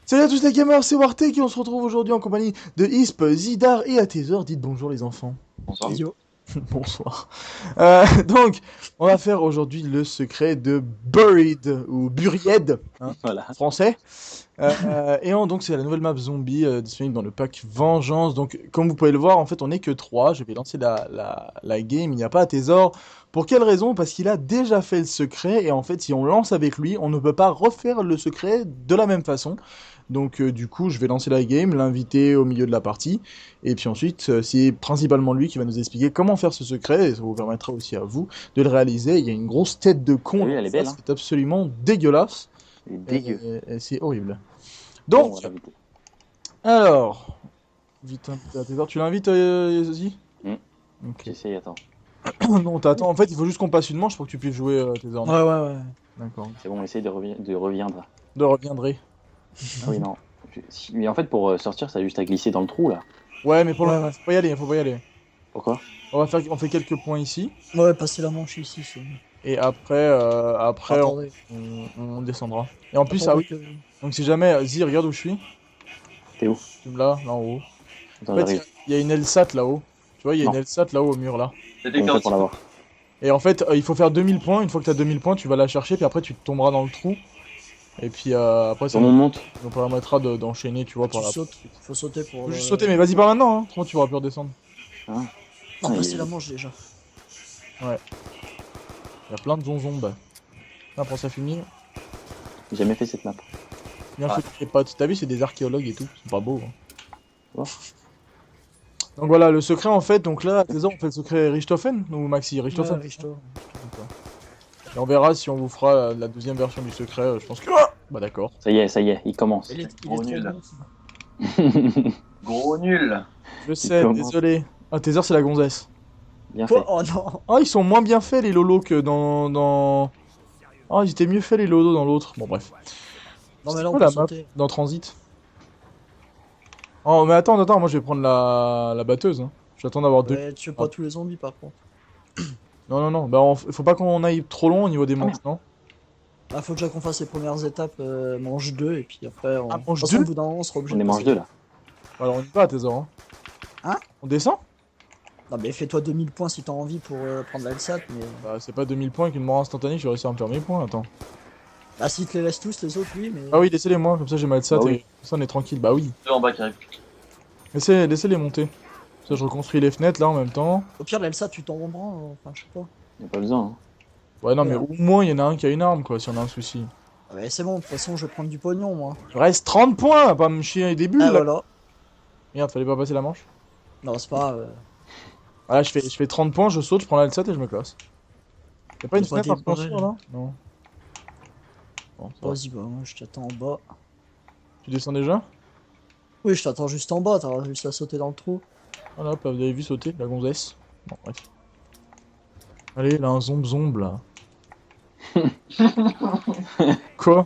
Salut à tous les gamers, c'est Wartek et on se retrouve aujourd'hui en compagnie de Isp, Zidar et Athézer. Dites bonjour les enfants. Bonsoir. Yo. Bonsoir. Donc, on va faire aujourd'hui le secret de Buried, ou Buried, hein, Voilà. français. Donc c'est la nouvelle map zombie disponible dans le pack Vengeance. Donc comme vous pouvez le voir, en fait on n'est que 3. Je vais lancer la game, il n'y a pas Athézer. Pour quelle raison? Parce qu'il a déjà fait le secret et en fait si on lance avec lui, on ne peut pas refaire le secret de la même façon. Donc du coup je vais lancer la game, l'inviter au milieu de la partie. Et puis ensuite c'est principalement lui qui va nous expliquer comment faire ce secret. Et ça vous permettra aussi à vous de le réaliser. Il y a une grosse tête de con. Oui, elle est belle, hein. C'est absolument dégueulasse. Il est dégueu. Et c'est horrible. Bon, Donc, on va l'inviter. alors, vite un petit Athézer, tu l'invites, Zazie? Ok. J'essaye, attends. Non, t'attends, en fait, il faut juste qu'on passe une manche pour que tu puisses jouer Athézer. Ouais. D'accord. C'est bon, essaye de reviendre. De reviendrai. Ah oui, non. Mais en fait, pour sortir, ça a juste à glisser dans le trou, là. Ouais, mais pour Ouais, l'instant, ouais. faut pas y aller, faut pas y aller. Pourquoi? On fait quelques points ici, Ouais, passer la manche ici, c'est. et après, Attendez. on descendra. Et en plus, ah Attendez oui, que- donc si jamais, Zi, regarde où je suis. T'es où? Tu me là en haut. Attends, En fait, j'arrive. il y a une LSAT là-haut. Tu vois, il y a une Non. LSAT là-haut au mur, là. Comment on fait pour l'avoir? Et en fait, il faut faire 2000 points. Une fois que tu as 2000 points, tu vas la chercher, puis après, tu tomberas dans le trou. Et puis après, ça Comment on monte? nous permettra d'enchaîner, tu vois, Tu par la... sautes. Faut sauter pour. Faut juste sauter, mais vas-y par maintenant, hein. Autrement, tu pourras plus redescendre. Non, Ah, passer il- la manche déjà. Il y a plein de zonzombes. Là, pour ça finir, J'ai jamais fait cette map. bien fait les potes. T'as vu, c'est des archéologues et tout. C'est pas beau. Hein. Ouais. Donc voilà, le secret en fait. Donc là, à tes heures, on fait le secret Richthofen ou Maxi Richthofen. Ouais, Richter. Et on verra si on vous fera la deuxième version du secret. Je pense que. Bah d'accord. Ça y est, il commence. Il est Gros trop nul. bon. Gros nul. Je sais, commence. désolé. Ah, tes heures, c'est la gonzesse. Bien Quoi fait. Oh non. Ah, ils sont moins bien faits les lolos que dans. Ah, ils étaient mieux faits les lolos dans l'autre. Bon, bref. Non, mais C'est là, on quoi peut la map sauter. dans Transit? Oh, mais attends, moi je vais prendre la batteuse. Hein. J'attends d'avoir deux. Ouais, tu veux pas tous les zombies par contre. Non. Bah, faut pas qu'on aille trop long au niveau des manches, non? Ah, faut déjà qu'on fasse les premières étapes, manche 2, et puis après, on. Ah, De toute manche façon, 2? au bout d'un moment, on sera obligé On est de manche passer. 2 là. Alors, on y va à tes heures. Hein. Hein? On descend? Non, mais fais-toi 2000 points si t'as envie pour prendre la LSAT, mais. Bah, c'est pas 2000 points qu'une mort instantanée, je vais réussir à me faire mes points. Attends. Bah, si te les laisses tous, les autres, oui, mais. Ah oui, laissez-les moi, comme ça j'ai ma headset Bah oui. et comme ça on est tranquille. Bah oui. Deux en bas qui arrivent. Laissez-les monter. Ça, je reconstruis les fenêtres là en même temps. Au pire, la LSAT, tu t'en reprends, enfin, je sais pas. Y'a pas besoin, hein. Ouais, non, mais Ouais. au moins il y en a un qui a une arme quoi, si on a un souci. Ah, mais c'est bon, de toute façon, je vais prendre du pognon, moi. Il reste 30 points, pas me chier des bulles Ah, là. voilà. Merde, fallait pas passer la manche. Non, c'est pas grave. Ah là, je fais 30 points, je saute, je prends la headset et je me classe. Y'a pas une Faut pas fenêtre à déborder, reconstruire là? Non. Bon, ça va. Vas-y, bah, moi, je t'attends en bas. Tu descends déjà? Oui, je t'attends juste en bas, t'as juste à sauter dans le trou. Voilà, hop, là, vous avez vu sauter, la gonzesse. Bon, bref. Allez, là, un zombe là. Quoi?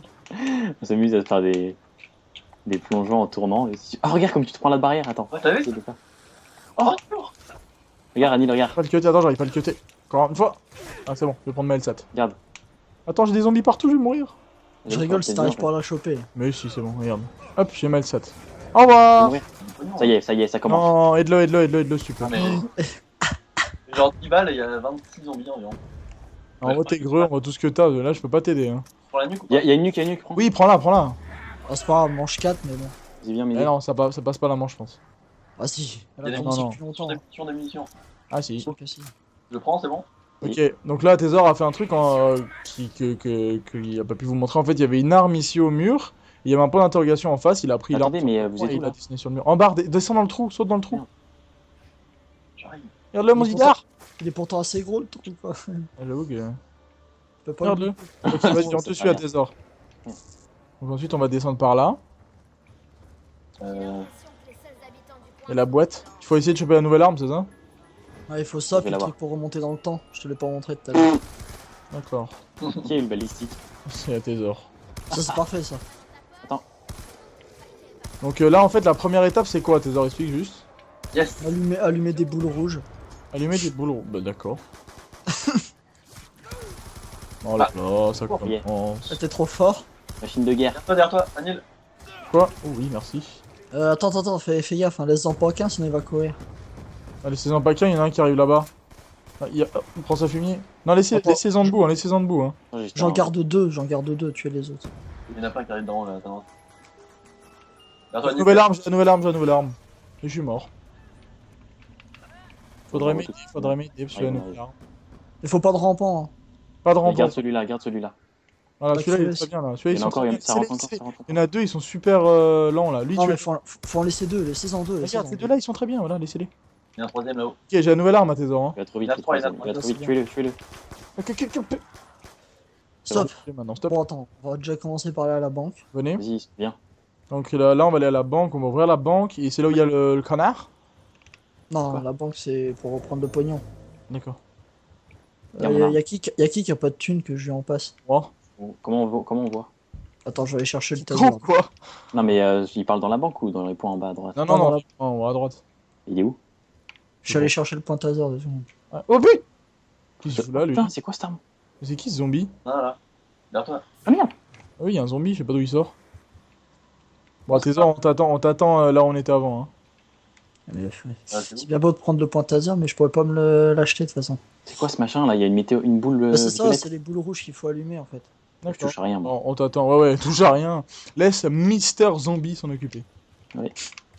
On s'amuse à faire des plongeons en tournant. Ah, regarde comme tu te prends la barrière, attends. Ouais, t'as vu? Essaye de faire. Oh, Regarde, Anil, regarde. Pas le cutter, attends, j'arrive pas le cutter. Encore une fois. Ah, c'est bon, je vais prendre ma LSAT. Regarde. Attends, j'ai des zombies partout, je vais mourir. Je rigole si t'arrives pas à la choper. Mais si, c'est bon, regarde. Hop, j'ai ma LSAT. Au revoir! Ça y est, ça commence. Non, aide-le, s'il te plaît. Non, mais. Genre 10 balles et il y a 26 zombies environ. En gros, t'es greux, on voit tout ce que t'as, là, je peux pas t'aider. Hein. Pour la nuque ou Y'a pas? y a une nuque, prends. Oui, prends-la. Ah, c'est pas grave, manche 4, mais bon. Vas-y, viens, Eh m'aider. non, ça passe pas la manche, je pense. Ah, si. Elle Il y a a des commencé non. depuis longtemps. Sur des munitions. Ah, si. Sûr que si. Je le prends, c'est bon? Ok, donc là, Thésor a fait un truc qu'il a pas pu vous montrer. En fait, il y avait une arme ici au mur. Il y avait un point d'interrogation en face. Il a pris l'arme. Attendez, mais vous et êtes où il l'a là? dessiné sur le mur. En barre, descends dans le trou, saute dans le trou. Merde. J'arrive. Regarde-le, mon Il est Zidar! Il est pourtant assez gros le truc, quoi. Je Ah, j'avoue que. peux pas. Regarde-le. Ok, vas-y, on te C'est suit pas à bien. Thésor. Donc ensuite, on va descendre par là. Il y a la boîte. Il faut essayer de choper la nouvelle arme, c'est ça? Ah, il faut ça, Je vais puis le l'avoir. truc pour remonter dans le temps. Je te l'ai pas montré tout à l'heure. D'accord. Qui a une balistique? C'est à Thésor. Ça, c'est parfait, ça. Donc là, en fait, la première étape, c'est quoi, Thésor? Explique juste. Yes! Allumer des boules rouges. Allumer des boules. Bah, d'accord. Oh là là, ça Yeah. commence. Ah, t'es trop fort. Machine de guerre. Derrière toi, Anil! Quoi? Oh oui, merci. Attends, fais gaffe, hein, laisse-en pas qu'un, sinon il va courir. Allez, laissez-en pas qu'un, il y en a un qui arrive là-bas. Ah, il prend sa fumier. Non, Attends. laissez-en debout, hein, laissez-en debout. Hein. Oh, j'ai jeté J'en un. garde deux, tuez les autres. Il y en a pas qui arrive d'en haut là, attends. J'ai une nouvelle arme, j'ai une nouvelle arme, j'ai une nouvelle arme. Et je suis mort. Faudrait m'aider, parce que j'ai une nouvelle arme. Il faut pas de rampant, hein. Pas de rampant. Garde celui-là, garde celui-là. Voilà, Pas celui-là il est tuer, très bien là. Il Celui-là, y en a encore, ça rentre encore, laissez-les. ça rentre encore. Il y en a deux, ils sont super lents là. Lui, Non tu mais faut en laisser deux, laissez-en deux. regarde, ces deux-là, ils sont très bien, voilà, laissez-les. Il y a un troisième là-haut. Ok, j'ai la nouvelle arme à Thésor. Hein. Il va trop vite, Il y en a le trois, il y en a troisième. trois, Il va trop c'est vite, bien. tuez-le. Stop. Maintenant, stop. Bon attends, on va déjà commencer par aller à la banque. Venez. Vas-y, viens. Donc là, on va aller à la banque, on va ouvrir la banque. Et c'est là où il y a le canard. Non, Quoi la banque c'est pour reprendre le pognon. D'accord. Y a qui a pas de thune que je lui en passe? Moi. Oh, comment on voit? Attends, je vais aller chercher le taser. Trop quoi? Non, mais il parle dans la banque ou dans les points en bas à droite? Non, Non, non, on va à droite. Il est où? Je suis allé chercher le point taser. 2 secondes. Ah, oh putain! Qui se fout là, lui? Putain, c'est quoi cette arme? C'est qui ce zombie? Non, là. Derrière toi. Ah merde! Ah oui, il y a un zombie, je sais pas d'où il sort. Bon, Thésor, on t'attend là où on était avant. Hein. Mais, Ah, c'est c'est où bien beau de prendre le point taser, mais je pourrais pas l'acheter de toute façon. C'est quoi ce machin là? Il y a une boule Ah, c'est ça, violette. c'est les boules rouges qu'il faut allumer en fait. Je D'accord. touche à rien, moi. On t'attend, ouais, touche à rien. Laisse Mister Zombie s'en occuper.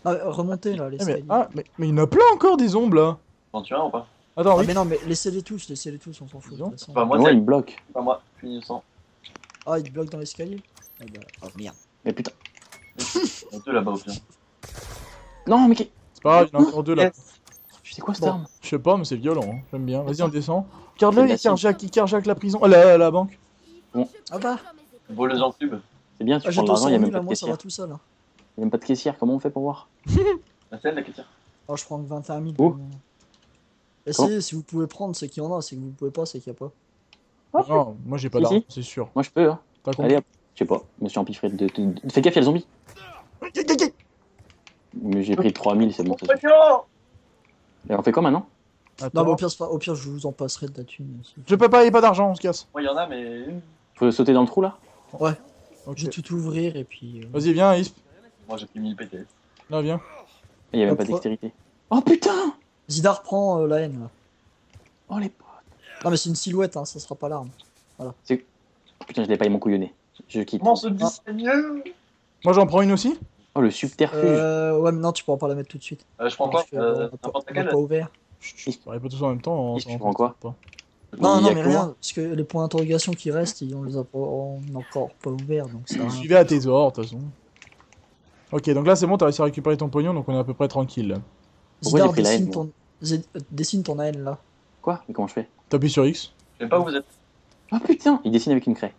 Ah, remontez là, les Eh, mais il y en a plein encore des zombies là. T'en tues un ou pas? Attends, Ah oui. mais non, mais laissez-les tous, on s'en fout de Disons. toute façon. Pas moi, Moi, c'est il me bloque. pas moi. Je suis innocent. Ah, il te bloque dans l'escalier? Ah bah, oh merde. Mais putain. Il y en a deux là-bas au pire. Non, mais C'est pas grave, il y en a encore deux là. Yes. c'est quoi cette Bon. arme? Je sais pas, mais c'est violent, hein. J'aime bien. Vas-y, on descend. Regarde-le, C'est de la il carjack la prison. La banque. Ah bah, Voleuse en cube. C'est bien, tu ah, prends j'ai de l'argent, il y a 200 même 000 pas à de moi, ça va caissière. tout seul. Hein. Il y a même pas de caissière, comment on fait pour voir? La scène, la caissière. Alors je prends que 21 000. Où? Essayez, si vous pouvez prendre, c'est qu'il y en a, c'est que vous pouvez pas, c'est qu'il y a pas. Non, moi j'ai pas Si, d'argent, si. c'est sûr. Moi, je peux, hein. T'as Allez compris? hop. Je sais pas, je me suis empiffré Fais gaffe, il y a le zombie. Mais j'ai pris 3000, c'est bon, ça suffit. Et on fait quoi maintenant? Non, Attends. mais au pire, au pire, je vous en passerai de la thune. Je peux pas, y a pas d'argent, on se casse. Moi, il y en a, mais. Faut sauter dans le trou là? Ouais, Ok. je vais tout ouvrir et puis. Vas-y, viens, Isp. Moi, j'ai pris 1000 PTS. Là, viens. Il y a même Hop, pas de dextérité. Oh putain! Zidar prend la haine là. Oh les potes. Non, mais c'est une silhouette, hein, ça sera pas l'arme. Putain, je l'ai pas, ils m'ont couillonné. Je quitte. Comment se dit c'est mieux? Moi j'en prends une aussi. Oh le subterfuge. Ouais, mais non, tu pourras pas la mettre tout de suite. Je prends quoi? Parce que, on a N'importe on a laquelle? pas ouvert. Chut, on arrive pas tous en même temps. Isp, tu prends quoi? pas. Non, Il y non, a mais que rien, moi. parce que les points d'interrogation qui restent, on les a pas, on a encore pas ouverts, donc ça. Suivez à tes ordres, de toute façon. Ok, donc là c'est bon, t'as réussi à récupérer ton pognon, donc on est à peu près tranquille. Là. Pourquoi j'ai Zidar, pris la dessine haine, ton... dessine ton haine là. Quoi? Mais comment je fais? T'appuies sur X. Je sais pas où vous êtes. Oh putain! Il dessine avec une craie.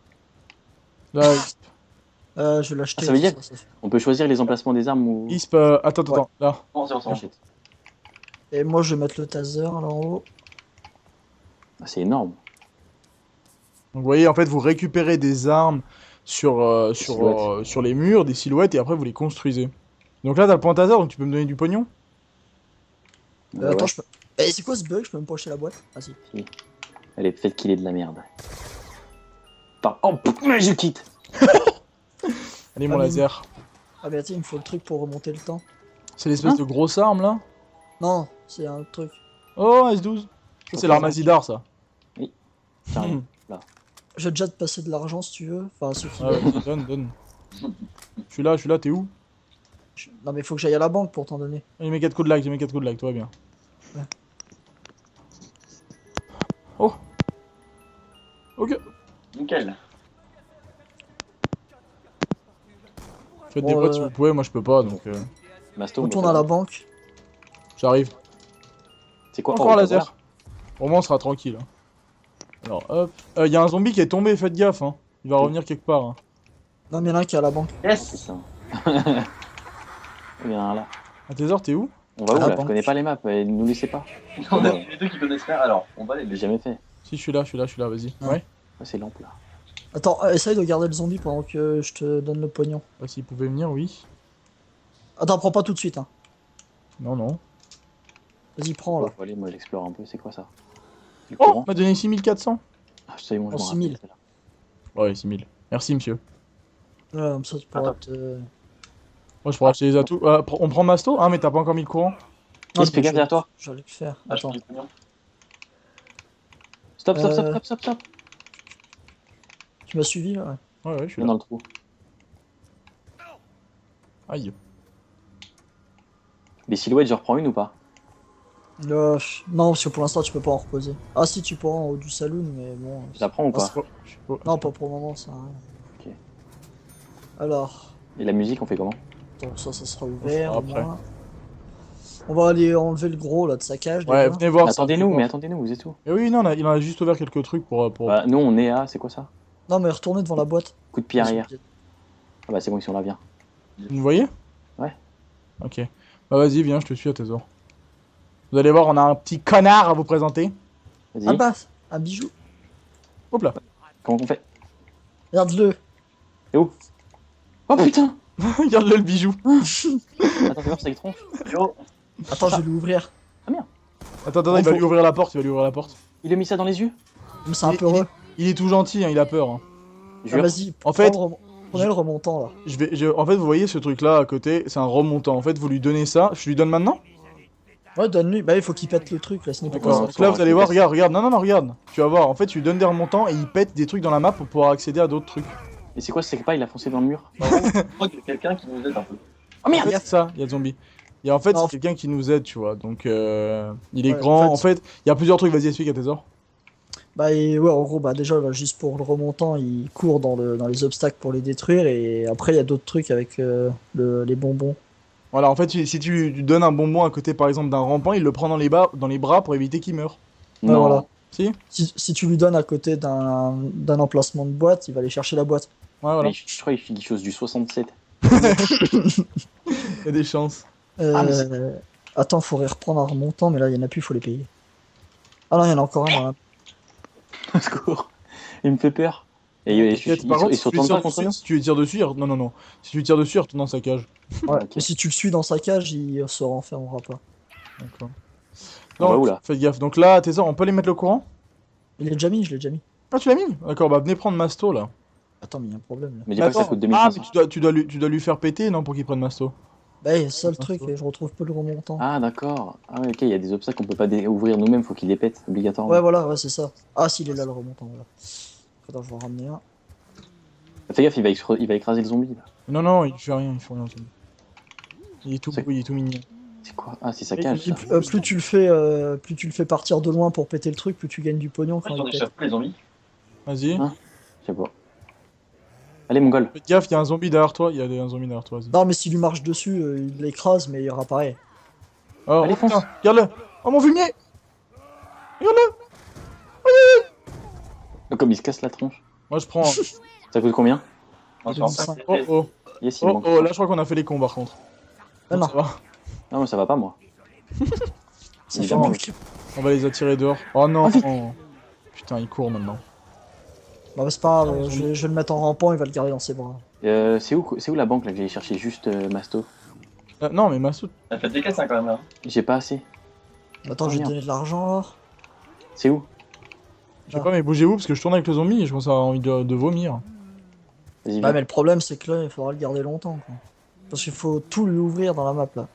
Là, Je vais l'acheter. Ah, ça veut dire- ça fait- On peut choisir les emplacements des armes ou. Isp, attends, Ouais. là. Bon, c'est bon, c'est bon. J'achète. Et moi, je vais mettre le taser là en haut. Ah, c'est énorme. Donc vous voyez, en fait, vous récupérez des armes sur silhouettes. les murs, des silhouettes, et après vous les construisez. Donc là, t'as le point taser, donc tu peux me donner du pognon. Attends, Ouais. je peux. Eh, c'est quoi ce bug? Je peux même pas acheter la boîte? Ah si. Allez, faites qu'il est de la merde. Oh, mais je quitte! Allez, mon Ah, mais- laser. Ah, mais attends, il me faut le truc pour remonter le temps. C'est l'espèce Hein de grosse arme là. Non, c'est un truc. Oh, S12. Ça, c'est l'arme à Zidar, ça. Tiens, Je vais déjà te passer de l'argent si tu veux. Enfin, ceux qui Ah ouais, veulent. donne. Je suis là, t'es où? Non, mais faut que j'aille à la banque pour t'en donner. J'ai mis 4 coups de lag, tout va bien. Ouais. Oh. Ok. Nickel. Faites des Bon, potes si vous pouvez, moi je peux pas, donc Masto, Retourne à la banque. j'arrive. C'est quoi? Encore Oh, un laser. Au moins on sera tranquille. Hein. Alors hop. Y a un zombie qui est tombé, faites gaffe. Hein. Il va revenir quelque part. Hein. Non, mais il y en a un qui est à la banque. C'est Yes! ça. Il y en a un là. À tes heures, t'es où? On va où Ah, là? bon. Je connais pas les maps, nous laissez pas. On a les deux qui connaissent faire. Alors, on va les J'ai laisser. jamais fait. Si, je suis là, vas-y. Ah. Ouais. Ouais, c'est lampe là. Attends, essaye de garder le zombie pendant que je te donne le pognon. Bah, s'il pouvait venir, oui. Attends, prends pas tout de suite, hein. Non, non. Vas-y, prends là. Faut aller, moi j'explore un peu, c'est quoi ça? Le Oh, courant? m'a donné 6400. Ah, c'est bon, je Oh, m'en 6000. rappelle, celle-là. Ouais, 6000. Merci, monsieur. Ouais, comme ça, tu pourras Attends. te. Moi, je pourrais acheter les atouts. On prend Masto? Ah, mais t'as pas encore mis le courant? Chris, fais gaffe derrière toi. J'allais le faire. Ah, je Attends. prends du pognon. Stop, stop, stop, stop, stop, stop. Tu m'as suivi là? Ouais, ouais, je suis Viens là. dans le trou. Aïe. Les silhouettes, je reprends une ou pas? Non, parce que pour l'instant tu peux pas en reposer. Ah si, tu pourras en haut du saloon, mais bon. Je la prends ou pas? Je suis pas- Non, pas pour le moment, ça. Ok. Alors, Et la musique, on fait comment? donc ça sera ouvert. fera au après. moins. On va aller enlever le gros là de sa cage. Ouais, déjà. venez voir. ça, Attendez-nous, venez mais voir. attendez-nous, vous êtes où? Eh oui, non, il en a juste ouvert quelques trucs pour. Bah, nous, on est à. C'est quoi ça? Non, mais retournez devant la boîte. Coup de pied arrière. Ah bah, c'est bon, ils sont là, viens. Vous me voyez? Ouais. Ok. Bah, vas-y, viens, je te suis à tes ordres. Vous allez voir, on a un petit connard à vous présenter. Vas-y. Ah bah, un bijou. Hop là. Comment on fait? Regarde-le. Oh putain! Regarde-le le bijou. Attends, fais voir, c'est étrange. Yo, Attends, je vais l'ouvrir. Attends, il va lui ouvrir la porte, il va lui ouvrir la porte. Il a mis ça dans les yeux? Mais c'est un peu heureux. Il est tout gentil, hein, il a peur. Hein. Ah, Jure. vas-y, En fait- prenez le remontant là. En fait, vous voyez ce truc là à côté, c'est un remontant. En fait, vous lui donnez ça. Je lui donne maintenant? Ouais, donne-lui. Bah, il faut qu'il pète le truc là, ce n'est pas D'accord. possible. Donc là, vous allez voir, efficace. regarde. Non, regarde. Tu vas voir. En fait, tu lui donnes des remontants et il pète des trucs dans la map pour pouvoir accéder à d'autres trucs. Et c'est quoi, c'est pas, il a foncé dans le mur? je crois qu'il y a quelqu'un qui nous aide un peu. Oh merde! C'est ça, il y a le zombie. Et en fait, Non. c'est quelqu'un qui nous aide, tu vois. Donc, il est Ouais, grand. en En fait, il y a plusieurs trucs. Vas-y, explique à tes ordres. Bah, et ouais, en gros, bah, déjà, là, juste pour le remontant, il court dans les obstacles pour les détruire. Et après, il y a d'autres trucs avec les bonbons. Voilà, en fait, si tu lui donnes un bonbon à côté, par exemple, d'un rampant, il le prend dans les bras pour éviter qu'il meure. Ouais, Non. voilà. Si? Si tu lui donnes à côté d'un emplacement de boîte, il va aller chercher la boîte. Ouais, voilà. Mais je crois qu'il fait quelque chose du 67. Il y a des chances. Ah, mais Attends, faudrait reprendre un remontant, mais là, il y en a plus, faut les payer. Ah non, il y en a encore un dans la... Au secours. Il me fait peur. Et Par contre, il si se tu lui retourne tires pas contre nous? dessus, si tu lui tires dessus, non. Si tu lui tires dessus, il retourne dans sa cage. Ouais. Ok. Et si tu le suis dans sa cage, il se renfermera pas. D'accord. On va Donc, où, là? faites gaffe. Donc là, tes ordres, on peut les mettre le courant? Il est déjà mis, je l'ai déjà mis. Ah, tu l'as mis? D'accord, bah venez prendre Masto là. Attends, mais il y a un problème là. Mais dis pas que ça Attends. coûte Ah, 2500. mais tu dois lui faire péter, non, pour qu'il prenne Masto. Bah, c'est ça le truc, et je retrouve pas le remontant. Ah, d'accord. Ah, ouais, ok, il y a des obstacles qu'on peut pas ouvrir nous-mêmes, faut qu'ils les pètent, obligatoirement. Ouais, voilà, ouais, c'est ça. Ah, si, il est là le remontant, voilà. Attends, je vais en ramener un. Fais gaffe, il va écraser le zombie, là. Non, il fait rien, il fait rien. Il est tout C'est- beau, il est tout mignon. C'est quoi? Ah, c'est sa Et cage, ça. plus tu le fais partir de loin pour péter le truc, plus tu gagnes du pognon quand J'en il pète. échappe les zombies. Vas-y. Hein Je sais pas. Allez, Mongol. Faites gaffe, il y a un zombie derrière toi. Il y a un zombie derrière toi, vas-y. Non, mais s'il lui marche dessus, il l'écrase, mais il réapparaît. Oh, Allez, fonce. putain, regarde-le. Oh, mon fumier. Regarde-le. Comme il se casse la tronche. Moi, je prends. Ça coûte combien? Moi, Il je est pense que Oh, oh. Yes, il Oh, manque. oh, là, je crois qu'on a fait les cons, par contre. Ah Donc, non, ça va. Non, mais ça va pas, moi. ça fait évidemment. mieux que... On va les attirer dehors. Oh non. Oh, vite. Putain, il court maintenant. Bah, c'est pas grave, je vais le mettre en rampant, il va le garder dans ses bras. C'est où la banque, là, que j'allais chercher? Juste Masto. Non, mais Massoud. Elle fait des caisses hein, quand même là. J'ai pas assez. Attends, je vais te Merde. donner de l'argent là. C'est où? Je sais pas, mais bougez-vous parce que je tourne avec le zombie et je commence à avoir envie de vomir. Vas-y, Ouais, viens. mais le problème, c'est que là, il faudra le garder longtemps, quoi. Parce qu'il faut tout lui ouvrir dans la map là.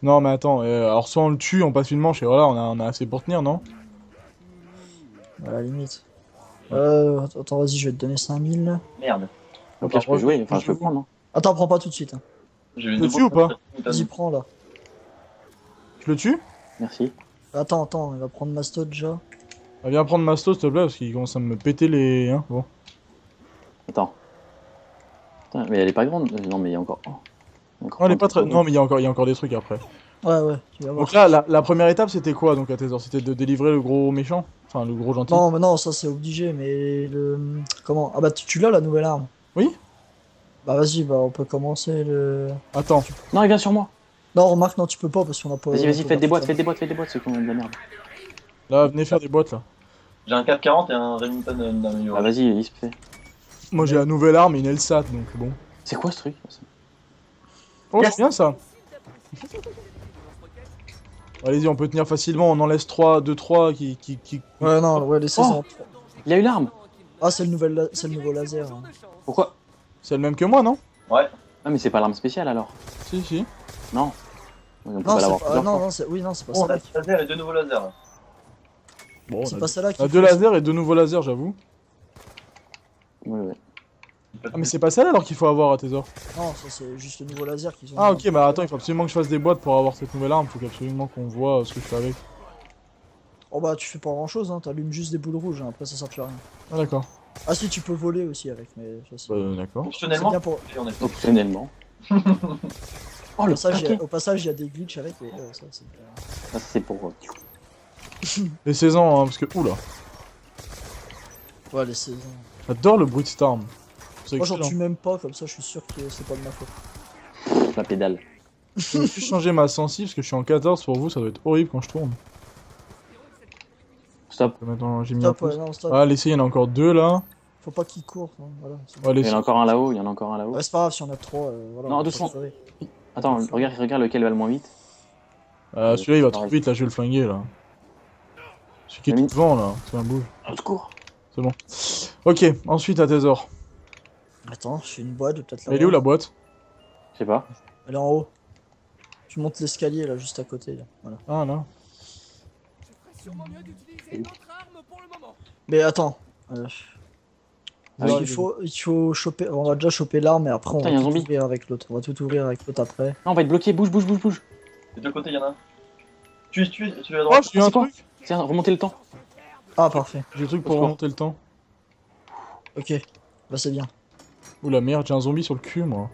Non, mais attends, alors soit on le tue, on passe une manche et voilà, on a assez pour tenir, non? À la limite. Attends, vas-y, je vais te donner 5000 là. Merde. Au pire, je peux jouer, enfin, je peux prendre, non? Attends, prends pas tout de suite. Hein. J'ai eu Le tue ou pas? Vas-y, prends là. Tu le tues? Merci. Attends, il va prendre Masto déjà. Ah, viens prendre Masto, s'il te plaît, parce qu'il commence à me péter les. Hein, bon. Attends. Putain, mais elle est pas grande. Non, mais il y a encore. Oh. Il y a encore Non, elle est plein pas très. de- Non, mais il y a encore des trucs après. Ouais, tu vas voir. Donc là, la première étape, c'était quoi donc à tes ordres? C'était de délivrer le gros méchant? Enfin, le gros gentil? Non, mais non, ça c'est obligé, mais le. Comment? Ah bah, tu l'as la nouvelle arme. Oui? Bah, vas-y, bah, on peut commencer le. Attends. Non, il vient sur moi. Non, remarque, non, tu peux pas parce qu'on a pas. Vas-y, on vas-y, peut faites pas des boîtes, tout faites des boîtes, faites des boîtes, ceux qui ont de la merde. Là, venez faire des boîtes là. J'ai un 440 et un Remington Ah, d'amélioré. vas-y, il se fait. Moi, j'ai la nouvelle arme et une LSAT, donc bon. C'est quoi ce truc? Oh, Yes. c'est bien ça. Allez-y, on peut tenir facilement, on en laisse 3, 2-3 qui. Ouais, non, ouais, laissez Oh. ça. Il a eu l'arme. Ah, c'est le nouveau laser. Hein. Pourquoi? C'est le même que moi, non? Ouais. Ah, mais c'est pas l'arme spéciale alors. Si, si. Non. On peut Non, pas c'est l'avoir pas... plusieurs non, fois. non, oui, non, c'est pas Bon, on celle-là. a laser et deux nouveaux lasers. Bon, C'est on a pas celle-là on a qui. deux lasers et deux nouveaux lasers, j'avoue. Ouais, ouais. Ah, mais c'est pas celle alors qu'il faut avoir à Thésor. Non, ça c'est juste le nouveau laser qu'ils ont. Ah, ok, bah attends, il faut absolument que je fasse des boîtes pour avoir cette nouvelle arme. Faut absolument qu'on voit ce que je fais avec. Oh bah, tu fais pas grand chose, hein. T'allumes juste des boules rouges, hein. Après ça sert plus à rien. Ah, d'accord. Ah, si, tu peux voler aussi avec, mais ça c'est. D'accord. C'est Fonctionnellement, bien pour. on est Optionnellement. Oh, Au le passage, paquet. au passage, il y a des glitches avec, mais ça c'est. Ça, c'est pour... Les 16 ans, hein, parce que. Oula. Ouais, les saisons. J'adore le bruit de Storm. C'est Moi j'en excellent. tue même pas, comme ça je suis sûr que c'est pas de ma faute. la pédale. Je vais juste changer ma sensi parce que je suis en 14 pour vous, ça doit être horrible quand je tourne. Stop. Maintenant, j'ai mis un Stop, ouais, pouce. non, stop. Ah, laissez, il y en a encore deux là. Faut pas qu'il court, hein, voilà. c'est bon. Ouais, Il y laissez. en a encore un là-haut, il y en a encore un là-haut. Ouais, c'est pas grave si on a trois, voilà. Non, on va doucement. pas crever. Attends, regarde lequel va le moins vite. Celui-là il va trop vite là, je vais le flinguer là. Celui qui est tout devant là, c'est un bouge. Au secours. C'est bon. Ok, ensuite à Thésor. Attends, je fais une boîte, je vais peut-être Elle est où la boîte? Je sais pas. Elle est en haut. Tu montes l'escalier là, juste à côté. Là. Voilà. Ah là. Sûrement mieux d'utiliser notre arme pour le moment. Mais attends. Ah Alors, oui. il faut choper. On va déjà choper l'arme et après on Putain, va y a un tout zombie. ouvrir avec l'autre. On va tout ouvrir avec l'autre après. Non, on va être bloqué. Bouge. Des deux côtés, il y en a un. Tu es à Oh, droite. j'ai eu un C'est quoi truc. Tiens, remontez le temps. Ah, parfait. J'ai le truc pour Au secours. remonter le temps. Ok. Bah, c'est bien. Oula merde, j'ai un zombie sur le cul moi.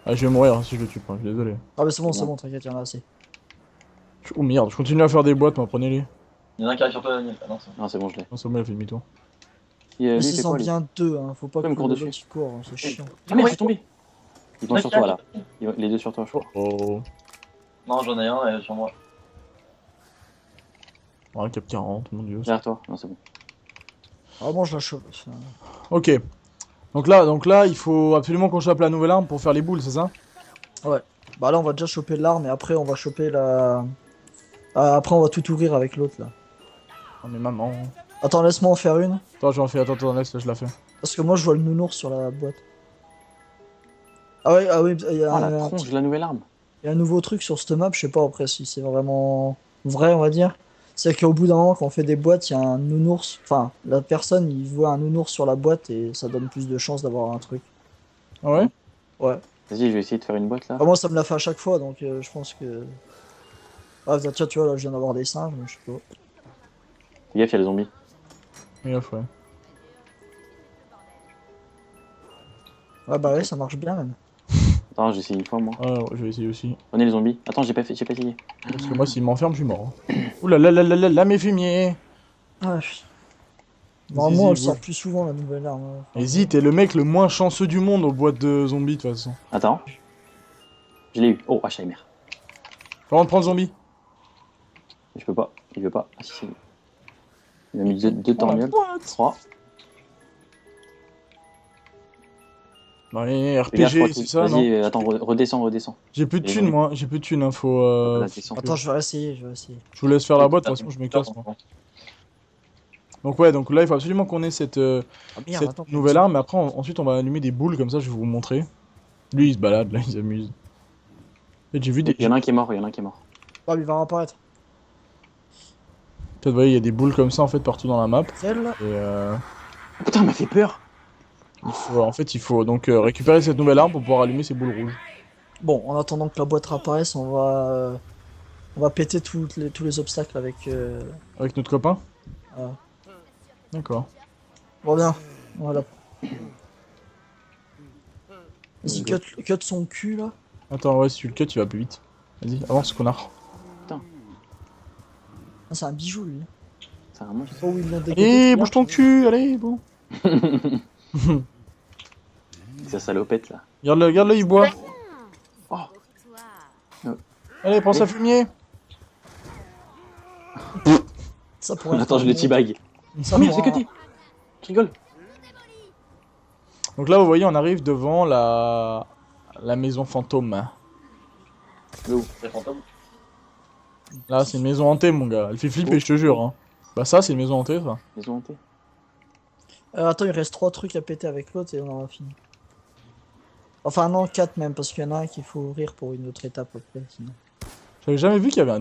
Ah, je vais mourir si je le tue pas, désolé. Ah, bah, c'est bon, Bon. t'inquiète, il y en a assez. Oh merde, je continue à faire des boîtes, moi, prenez-les. Il y en a un qui arrive sur toi, Daniel. Ah non, c'est bon. Non, c'est bon, je l'ai. Non, c'est bon, il a fait demi-tour. Mais Lui, s'ils c'est sont quoi lui? bien deux, hein. Faut pas Ouais, que me court l'autre dessus. il court, hein, c'est chiant. Ah merde, je suis tombé. Ils vont sur toi là. Les deux sur toi, je crois. Oh. Non, j'en ai un sur moi. Ouais, cap 40, mon dieu. Derrière toi. Non, c'est bon. Vraiment, je la chope. Enfin, Ok. Donc là, il faut absolument qu'on chope la nouvelle arme pour faire les boules, c'est ça? Bah, là, on va déjà choper l'arme et après, on va choper la. Ah, après, on va tout ouvrir avec l'autre là. Oh mais maman. Attends, laisse-moi en faire une. Attends, j'en fais, attends, laisse, je la fais. Parce que moi, je vois le nounours sur la boîte. Ah ouais, il y a, Oh la tronche de la nouvelle arme. il y a un nouveau truc sur cette map, je sais pas après si c'est vraiment vrai, on va dire. C'est qu'au bout d'un moment, quand on fait des boîtes, il y a un nounours. Enfin, la personne, il voit un nounours sur la boîte et ça donne plus de chances d'avoir un truc. Ah ouais? Ouais. Vas-y, je vais essayer de faire une boîte là. Ah, moi, ça me l'a fait à chaque fois, donc je pense que. Ah, tiens, tu vois, là, je viens d'avoir des singes, donc je sais pas. Fais gaffe, il y a les zombies. Et off, ouais. Ouais, bah ouais, ça marche bien même. Attends, j'ai essayé une fois moi. Ah, ouais, je vais essayer aussi. Prenez les zombies. Attends, j'ai pas essayé. Parce que moi, s'il m'enferme, je suis mort. Oula là là là là là, mes fumiers! Ouais. Normalement, elle Zizi, sort vous- plus souvent la nouvelle arme. Hein. Vas-y, t'es le mec le moins chanceux du monde aux boîtes de zombies, de toute façon. Attends. Je l'ai eu. Oh, Alzheimer. Par contre, prends le zombie. Je peux pas. Il veut pas. Ah si, c'est bon. Il a mis deux torgnoles. 3. Ouais, Fais gaffe, RPG, c'est ça, non? Vas-y, attends, redescends. J'ai plus de Et thunes, oui. moi. J'ai plus de thunes, hein. Faut. Là, descends. Attends, je vais essayer. Je vous laisse faire la boîte, de toute façon, je me casse, moi. Donc, ouais, donc là, il faut absolument qu'on ait cette, Ah merde, cette attends. nouvelle arme. Mais après, ensuite, on va allumer des boules, comme ça, je vais vous montrer. Lui, il se balade, là, il s'amuse. Et j'ai vu des. Il y en a un qui est mort, Ah, il va réapparaître. Peut-être, vous voyez, il y a des boules comme ça, en fait, partout dans la map. Celle là. Et Oh, putain, il m'a fait peur. il faut donc récupérer cette nouvelle arme pour pouvoir allumer ces boules rouges. Bon, en attendant que la boîte réapparaisse, on va péter tous les obstacles avec. Avec notre copain? Voilà. D'accord. Bon, bien. Voilà. Vas-y, cut son cul là. Attends, ouais, si tu le cut, tu vas plus vite. Vas-y, avance, connard. Ah, c'est un bijou lui. C'est un monstre. Oh, oui, il l'a dégoûté. Allez, bouge ton cul, allez, bon. Sa salopette là. Regarde-le, il boit. Oh. Allez, prends sa fumier. Ça pourrait Attends, je le teabag. Ça Oh merde, pourra- c'est cuté. Je rigole. Donc là, vous voyez, on arrive devant la maison fantôme. C'est fantôme. Là, c'est une maison hantée, mon gars. Elle fait flipper, je te jure. Hein. Bah ça, c'est une maison hantée, ça. Les ont hantés. Attends, il reste 3 trucs à péter avec l'autre et on aura fini. Enfin non, 4 même, parce qu'il y en a un qu'il faut ouvrir pour une autre étape après. Sinon. J'avais jamais vu qu'il y avait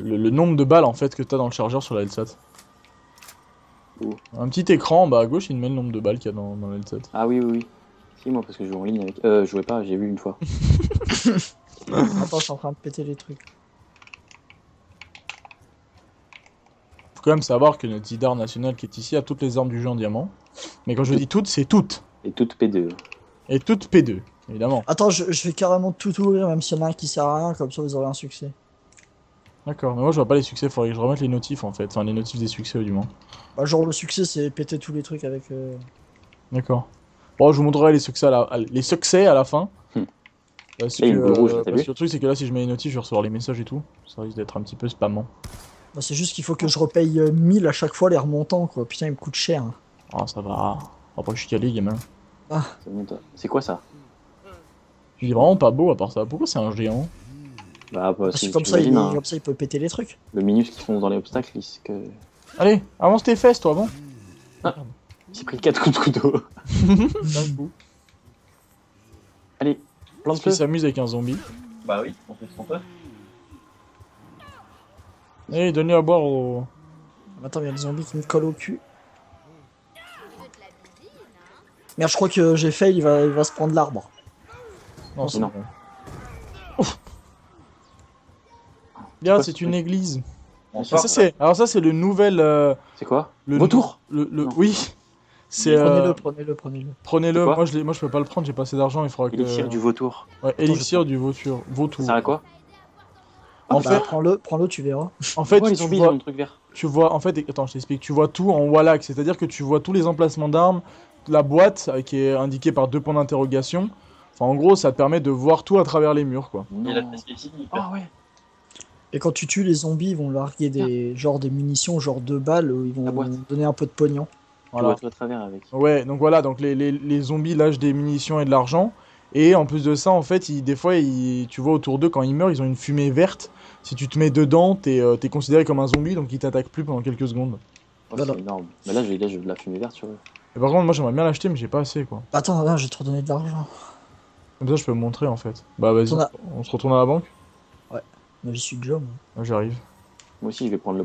le nombre de balles en fait que t'as dans le chargeur sur la LSAT. Où? Un petit écran en bas à gauche, il te met le nombre de balles qu'il y a dans la LSAT. Ah oui, oui, oui. Si, moi, parce que je joue en ligne avec. Je jouais pas, j'ai vu une fois. Attends, je suis en train de péter les trucs. Faut quand même savoir que notre Zidar national qui est ici a toutes les armes du jeu en diamant. Mais quand je dis toutes, c'est toutes. Et toute P2. Et toutes P2, évidemment. Attends, je vais carrément tout ouvrir, même s'il y en a un qui sert à rien, comme ça vous aurez un succès. D'accord, mais moi je vois pas les succès, faudrait que je remette les notifs en fait. Enfin, les notifs des succès du moins. Bah, genre le succès c'est péter tous les trucs avec... D'accord. Bon, je vous montrerai les succès les succès à la fin. Parce Là, il y a une boule rouge, là, t'as parce vu que le truc c'est que là, si je mets les notifs, je vais recevoir les messages et tout. Ça risque d'être un petit peu spammant. Bah, c'est juste qu'il faut que je repaye 1000 à chaque fois les remontants quoi. Putain, il me coûte cher. Hein. Ah, ça va. Après, je suis calé, gamin. C'est bon, toi. C'est quoi ça? Il est vraiment pas beau à part ça. Pourquoi c'est un géant? Bah, Parce si que comme tu ça, imagines, hein, comme ça il peut péter les trucs. le minus qui fonce dans les obstacles, c'est que. Allez, avance tes fesses, toi, bon. J'ai pris 4 coups de couteau. D'un coup. Allez, plein de Parce qu'il feu. s'amuse avec un zombie. Bah oui, on fait ce qu'on peut. Allez, donne-lui à boire au... Attends, il y a le zombie qui me colle au cul. Merde, je crois que j'ai fail, il va se prendre l'arbre. Non, c'est non. bon. Ouf. Regarde, c'est une église. Bonsoir. Alors ça, c'est le nouvel... C'est quoi? le Vautour? Le... Non. Oui. C'est... Prenez-le. Prenez-le. C'est quoi? Moi, je peux pas le prendre, j'ai pas assez d'argent, il faudra que... Élixir du vautour. Ouais, élixir du vautour. Ça sert à quoi? En Bah, fait, prends-le, tu verras. en fait, Pourquoi les tu zombies ils vois... ont le truc vert? Tu vois, en fait, attends, je t'explique. Tu vois tout en Wallach, c'est-à-dire que tu vois tous les emplacements d'armes, la boîte qui est indiquée par 2 points d'interrogation. Enfin, en gros, ça te permet de voir tout à travers les murs, quoi. Et la Non. perspective, il Ah ouais. Et quand tu tues les zombies, ils vont larguer des munitions, genre 2 balles, ils La vont boîte. donner un peu de pognon. Tu Voilà. vois tout à travers avec. Ouais, donc voilà, donc les zombies lâchent des munitions et de l'argent. Et en plus de ça, en fait, des fois, tu vois autour d'eux, quand ils meurent, ils ont une fumée verte. Si tu te mets dedans, t'es considéré comme un zombie, donc ils t'attaquent plus pendant quelques secondes. Oh, Voilà. c'est énorme. Mais là, j'ai de la fumée verte sur eux. Et par contre, moi, j'aimerais bien l'acheter, mais j'ai pas assez, quoi. Attends, là, j'ai trop donné de l'argent. Comme ça, je peux me montrer, en fait. Bah, vas-y, T'en as- on se retourne à la banque. Mais j'y suis déjà, moi. Ouais, j'arrive. Moi aussi, je vais prendre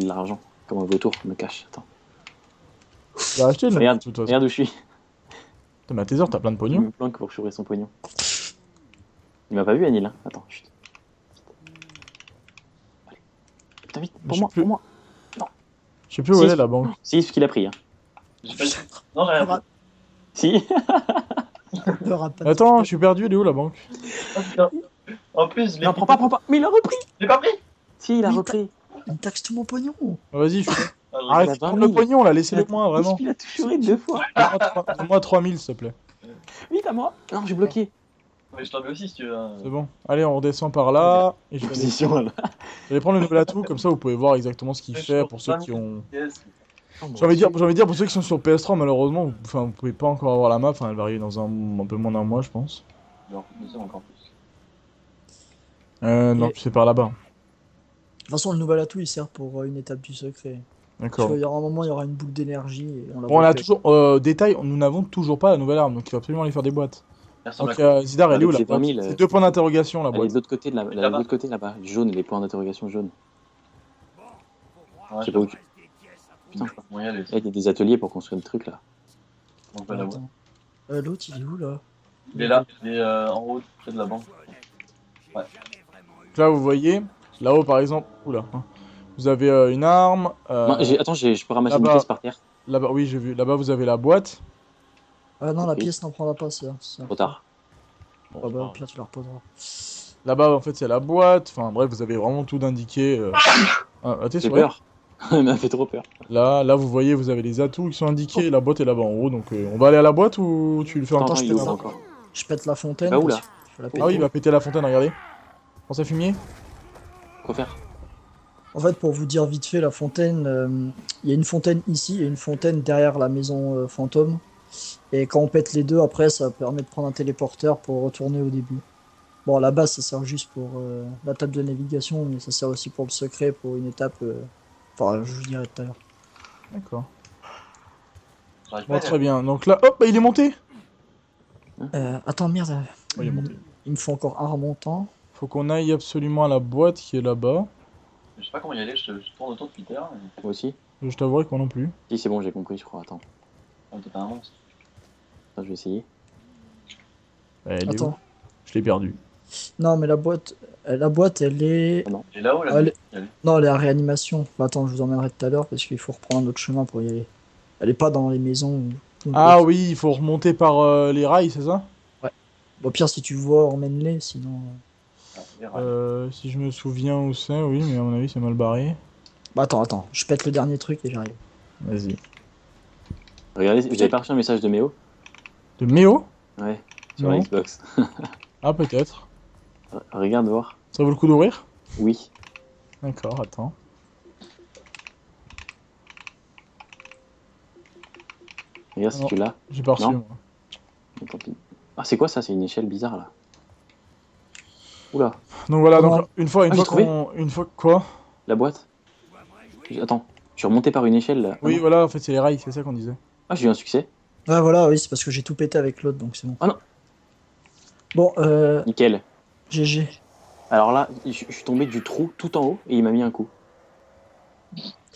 l'argent. Comme un vautour, je me cache. Attends. T'as acheté le Regarde, de toute façon. regarde où je suis. Putain, mais à tes heures, t'as plein de Il pognon. me planque pour chourer son pognon. Il m'a pas vu, Anil. Hein. Attends, chut. Allez. Putain, vite, Je pour sais moi, plus. pour moi. Je sais plus où Si. elle est, la banque. C'est ce qu'il a pris. Hein. J'ai pas... Non, j'ai rien pris. Si. Le rap- Attends, je suis perdu, elle est où, la banque? Oh, putain. En plus, je l'ai Non, prends pas. Mais il a repris. Je l'ai pas pris. Si, il a Oui, repris. Il me taxe tout mon pognon. Vas-y, Ah, arrête il a de prendre 20 le 000. pognon, là, laissez-le moi, vraiment. Il a tout chouré 2 fois. Donne-moi 3000, s'il te plaît. Vite à moi. Non, j'ai bloqué. Mais je t'en mets aussi si tu veux. C'est bon. Allez, on redescend par là. Et je vais aller, Position là. je vais aller prendre le nouvel atout, comme ça vous pouvez voir exactement ce qu'il fait pour ceux qui ont. Yes. J'ai envie de dire pour ceux qui sont sur PS3, malheureusement, vous pouvez pas encore avoir la map. Enfin, elle va arriver dans un peu moins d'un mois, je pense. Non, c'est encore plus. Non, c'est par là-bas. De toute façon, le nouvel atout, il sert pour une étape du secret. D'accord. Il y aura un moment, il y aura une boule d'énergie. Et on la Bon, on a voit toujours. Détail, nous n'avons toujours pas la nouvelle arme, donc il faut absolument aller faire des boîtes. Merci, Donc, Zidar, elle est où Avec la les 20 boîte 000, C'est 2 points d'interrogation la Elle est boîte. de l'autre côté de Là-bas. l'autre côté là-bas. Jaune, les points d'interrogation jaunes. Ouais, Je sais pas où tu. Putain, Putain, moyen aller. il y a des ateliers pour construire le truc là. On peut l'avoir. Attends. L'autre, il est où là? Il est là, il est en haut, près de la banque. Donc là, vous voyez, là-haut par exemple, oula, hein, vous avez une arme. Non, attends, je peux ramasser une là-bas. pièce par terre. Là-bas, oui, j'ai vu. Là-bas, vous avez la boîte. Ah non, la Ok. pièce n'en prendra pas, ça. Trop tard. Ah bah, au pire, tu la reposeras. Là-bas, en fait, c'est la boîte. Enfin, bref, vous avez vraiment tout d'indiqué. T'es J'ai sûr. peur. Elle m'a fait trop peur. Là, vous voyez, vous avez les atouts qui sont indiqués. La boîte est là-bas en haut. Donc, on va aller à la boîte ou tu le fais en Attends, temps je il peux est où pas. ça encore? Je pète la fontaine. Bah où, parce là que je vais la Ah oui, péter. il va péter la fontaine, regardez. Pense à fumier. Quoi faire? En fait, pour vous dire vite fait, la fontaine, il y a une fontaine ici et une fontaine derrière la maison fantôme. Et quand on pète les deux, après, ça permet de prendre un téléporteur pour retourner au début. Bon, à la base, ça sert juste pour la table de navigation, mais ça sert aussi pour le secret, pour une étape. Enfin, je vous dirai tout à l'heure. D'accord. J'arrive Bon, pas à très bien. Donc là, hop, bah, il est monté. Attends, merde. Oh, il est monté. Il me faut encore un remontant. Faut qu'on aille absolument à la boîte qui est là-bas. Je sais pas comment y aller, je tourne autour depuis tout à l'heure. Moi aussi. Je t'avouerai que moi non plus. Si, c'est bon, j'ai compris, je crois. Attends. T'es pas un monstre. Attends, je vais essayer. Elle est où Attends. Je l'ai perdu. Non, mais la boîte, elle est. Il est là-haut, là. Ah, elle est- Y aller. Non, elle est à réanimation. Enfin, attends, je vous emmènerai tout à l'heure parce qu'il faut reprendre un autre chemin pour y aller. Elle est pas dans les maisons. Ah oui, il faut remonter par les rails, c'est ça? Au pire, si tu vois, emmène-les, sinon. Ah, les rails. Si je me souviens où c'est, oui, mais à mon avis c'est mal barré. Bah, attends, je pète le dernier truc et j'arrive. Vas-y. Regardez, vous avez pas reçu un message de Méo? De Méo? Ouais, sur Non. la Xbox. Ah peut-être. Regarde voir. Ça vaut le coup d'ouvrir? Oui. D'accord, attends. Regarde si Non. tu l'as. J'ai pas reçu Non. moi. Mais tant pis. Ah, c'est quoi ça? C'est une échelle bizarre là. Oula, Donc voilà, Comment donc une fois j'ai qu'on... Une fois... Quoi? la boîte. Attends, je suis remonté par une échelle là. Ah, Oui, non. voilà, en fait c'est les rails, c'est ça qu'on disait. Ah, j'ai eu un succès. Ouais, voilà, oui, c'est parce que j'ai tout pété avec l'autre, donc c'est bon. Ah non. Bon, Nickel. GG. Alors là, je suis tombé du trou tout en haut et il m'a mis un coup.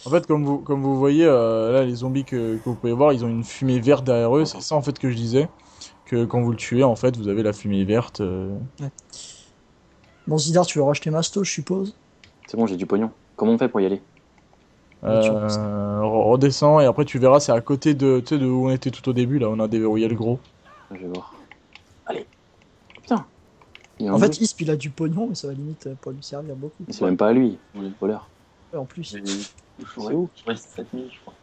En fait, comme vous voyez, là, les zombies que vous pouvez voir, ils ont une fumée verte derrière eux. C'est ça, en fait, que je disais. Que quand vous le tuez, en fait, vous avez la fumée verte. Bon, Zidar, tu veux racheter Masto, je suppose? C'est bon, j'ai du pognon. Comment on fait pour y aller? Redescends, et après, tu verras, c'est à côté de, tu sais, de où on était tout au début. Là, on a déverrouillé le gros. Je vais voir. Allez. Putain. Il y a un En fait, boost. Isp, il a du pognon, mais ça va limite pas lui servir beaucoup. Mais c'est même pas à lui, Oui. voleur. Ouais, en plus. C'est C'est où? Je vois 7000, je crois.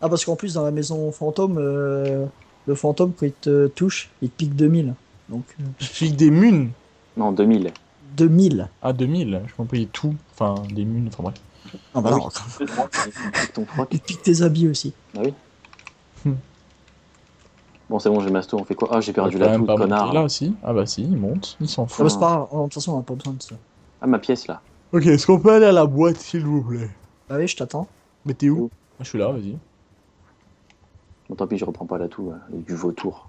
Ah, parce qu'en plus, dans la maison fantôme, le fantôme, quand il te touche, il te pique 2000. Donc, Figue des munes. Non, 2000. 2000. Ah, 2000. Je compris tout. Enfin, des munes, enfin bref. Ah, bah Ah non, Avec ton froc. il te pique tes habits aussi. Ah oui. Hmm. Bon, c'est bon, j'ai masto, on fait quoi? Ah, j'ai On perdu va quand la même toute, pas connard. monter là, si. Ah bah si, il monte. Il s'en Ah, fout. bah, c'est pas grave. De toute façon, on a pas besoin de ça. Ah, ma pièce là. Ok, est-ce qu'on peut aller à la boîte, s'il vous plaît? Bah oui, je t'attends. Mais t'es où? Où Ah, je suis là, vas-y. Bon, tant pis, je reprends pas la toux, avec du vautour.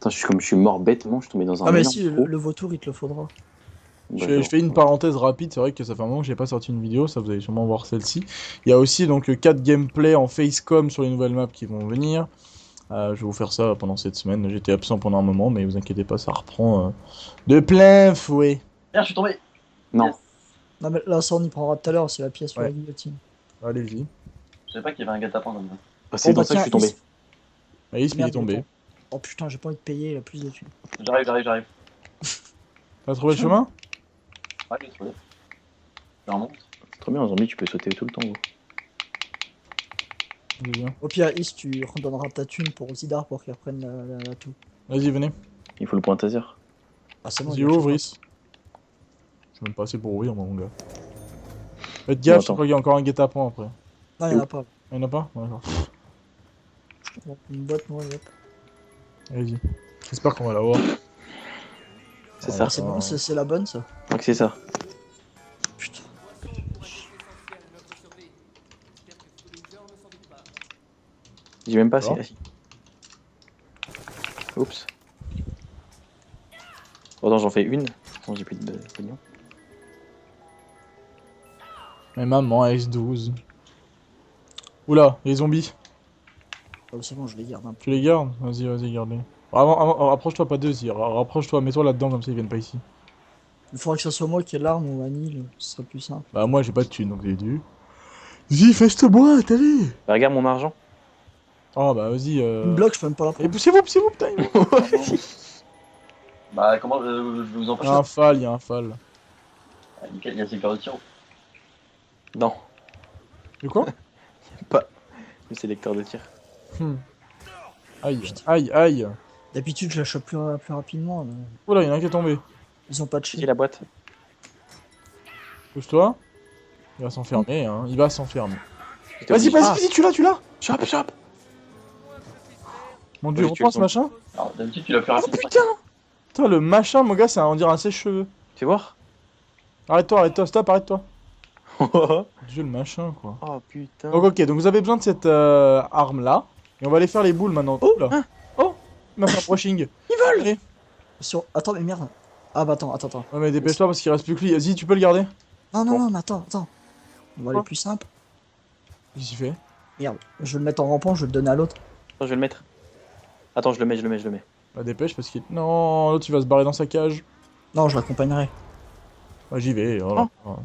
Attends, comme je suis mort bêtement, je suis tombé dans un Ah, mais énorme si, trou. le vautour, il te le faudra. Je fais une parenthèse rapide, c'est vrai que ça fait un moment que j'ai pas sorti une vidéo, ça vous allez sûrement voir celle-ci. Il y a aussi donc 4 gameplays en facecam sur les nouvelles maps qui vont venir. Je vais vous faire ça pendant cette semaine, j'étais absent pendant un moment, mais vous inquiétez pas, ça reprend de plein fouet. Merde, je suis tombé. Non. Yes. Non, mais là, ça, on y prendra tout à l'heure, c'est la pièce sur Ouais. la guillotine. Allez-y. Je savais pas qu'il y avait un guet-apens comme ça. Ah, c'est Oh, dans bah, ça que je suis tiens, tombé. Aïs, il est Merde, tombé. attends. Oh putain, j'ai pas envie de payer, il a plus de thunes. J'arrive. T'as trouvé le chemin? Ouais, j'ai trouvé. Je remonte. C'est trop bien, un zombie, tu peux sauter tout le temps. Gros. Je viens. Au pire, Is, tu redonneras ta thune pour Zidar pour qu'il reprenne la tout. Vas-y, venez. Il faut le point taser. Ah, c'est bon, Vas-y, il a ouvre, fait Is. Je suis même pas assez pour ouvrir, moi, mon gars. Faites gaffe, je attends. crois qu'il y a encore un guet-apens après. ça. Non, il y en a pas. Il y en a pas? D'accord. Bon, une boîte, moi, hop. Allez-y. J'espère qu'on va l'avoir. C'est Ouais, ça. Ah, c'est bon, c'est la bonne, ça. Je crois que c'est ça. Putain. J'ai même pas D'accord. assez. Oups. Oh non, j'en fais une. Non, j'ai plus de pognon. Mais maman, S12. Oula, les zombies. Oh, c'est bon, je les garde un peu. Tu les gardes? Vas-y, garde-les. Rapproche-toi pas d'eux, si. Rapproche-toi, mets-toi là-dedans, comme ça ils viennent pas ici. Il faudrait que ce soit moi qui ai l'arme ou Anil, ce serait plus simple. Bah, moi j'ai pas de thunes, donc j'ai dû. Vas-y, fais cette boîte, allez! Bah, regarde mon argent. Oh, bah, vas-y. Une bloc, je peux même pas la Et prendre. poussez-vous, putain! Bah, comment je vais vous Il empêcher? y a un fall. Ah, nickel, il y a ses cœurs de tir. Non, De quoi? le sélecteur de tir. Aïe. D'habitude, je la chope plus rapidement. Mais... Oula, il y en a un qui est tombé. Ils ont pas de J'ai chez. la boîte. Pousse-toi. Il va s'enfermer, hein. Il va s'enfermer. J'étais Vas-y, obligé. vas-y, tu l'as! Chope. Mon dieu, Oui, tu reprends le ce machin. Alors, d'habitude, tu l'as plus Oh rapide. putain! Putain, le machin, mon gars, c'est on dirait un sèche-cheveux. Fais voir. Arrête-toi, stop, arrête-toi. Dieu, le machin, quoi. Oh putain. Donc, ok, donc vous avez besoin de cette arme-là. Et on va aller faire les boules maintenant. Oh là. Oh! Il m'a fait un brushing. Ils volent! Attends, mais merde. Ah bah attends. Ouais, mais dépêche-toi parce qu'il reste plus que lui. Vas-y, tu peux le garder. Non, mais attends. On va aller plus simple. Qu'est-ce qu'il fait? Merde, je vais le mettre en rampant, je vais le donner à l'autre. Attends, je vais le mettre. Attends, je le mets. Bah, dépêche parce qu'il. Non, l'autre il va se barrer dans sa cage. Non, je l'accompagnerai. Bah, j'y vais. Oh là. Oh.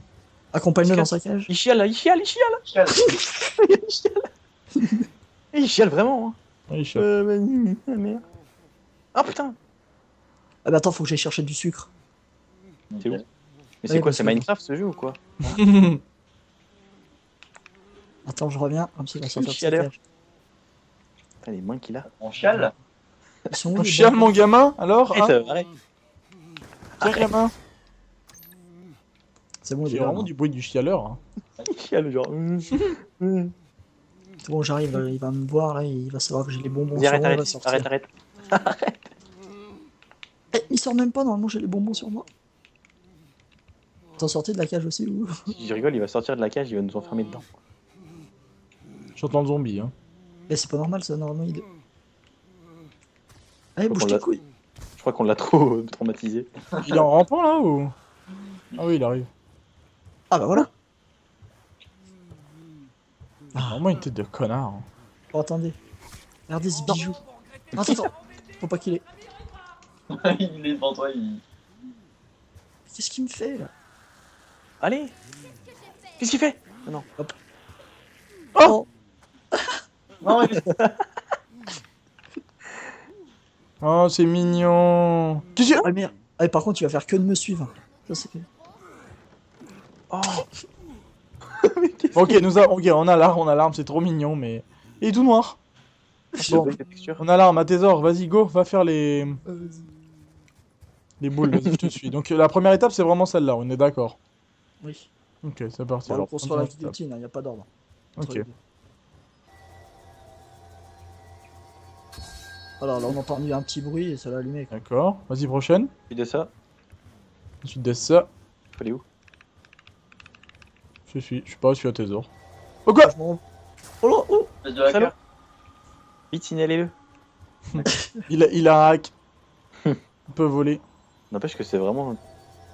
Accompagne-le dans Parce sa cage. Il chiale là, il chiale. Chial. Il chiale vraiment. Hein. Ouais, il chiale. Merde. Ah putain. Ah bah attends, faut que j'aille chercher du sucre. C'est où? Mais c'est Ouais, quoi, parce c'est que- Minecraft ce jeu ou quoi? Attends, je reviens, comme ça il va sortir de sa Chialeur. cage. Putain, les mains qu'il a. On chiale. Ils sont où On les chiale, bons mon gamin alors hein Arrête. Tiens, gamin. C'est bon, il J'ai est là. vraiment du bruit du chialeur. Hein. Il chiale genre. C'est bon, j'arrive, il va me voir là, il va savoir que j'ai les bonbons Vas-y, sur moi, il va arrête. sortir. Eh, il sort même pas, normalement j'ai les bonbons sur moi. T'en sortais de la cage aussi ou? Si je rigole, il va sortir de la cage, il va nous enfermer dedans. J'entends le zombie. Hein. Eh, c'est pas normal ça, normalement il... Allez, Faut bouge qu'on tes l'a- couilles. Je crois qu'on l'a trop traumatisé. Il est en rampant là ou? Ah oui, il arrive. Ah bah voilà. Il a vraiment une tête de connard. Hein. Oh, attendez. Regardez ce bijou. Attends. Faut pas qu'il ait... Il est devant toi, il. Qu'est-ce qu'il me fait là? Allez. Qu'est-ce qu'il fait? Oh, Non, il est. Oh, c'est mignon. Qu'est-ce qu'il y a? ah merde. Ah, par contre, tu vas faire que de me suivre. Ça c'est que... Oh. Ok, ok, on a l'arme, c'est trop mignon, mais... Il est tout noir. Bon, Avec la texture. on a l'arme, à tes ordres, vas-y, go, va faire les boules, vas-y, je te suis. Donc la première étape, c'est vraiment celle-là, on est d'accord. Oui. Ok, c'est parti. On va alors, construire la première étape. guillotine, il n'y a pas d'ordre. entre Ok. les deux. Alors là, on a entendu un petit bruit et ça l'a allumé. Quoi. D'accord, vas-y, prochaine. Puis de ça, Ensuite de ça, faut aller où? je suis pas, je suis à tes ordres. Oh quoi? Je m'en- Oh là, oh Fais du hacker. Vite, signalez-le. Il a un hack. Il peut voler. N'empêche que c'est vraiment.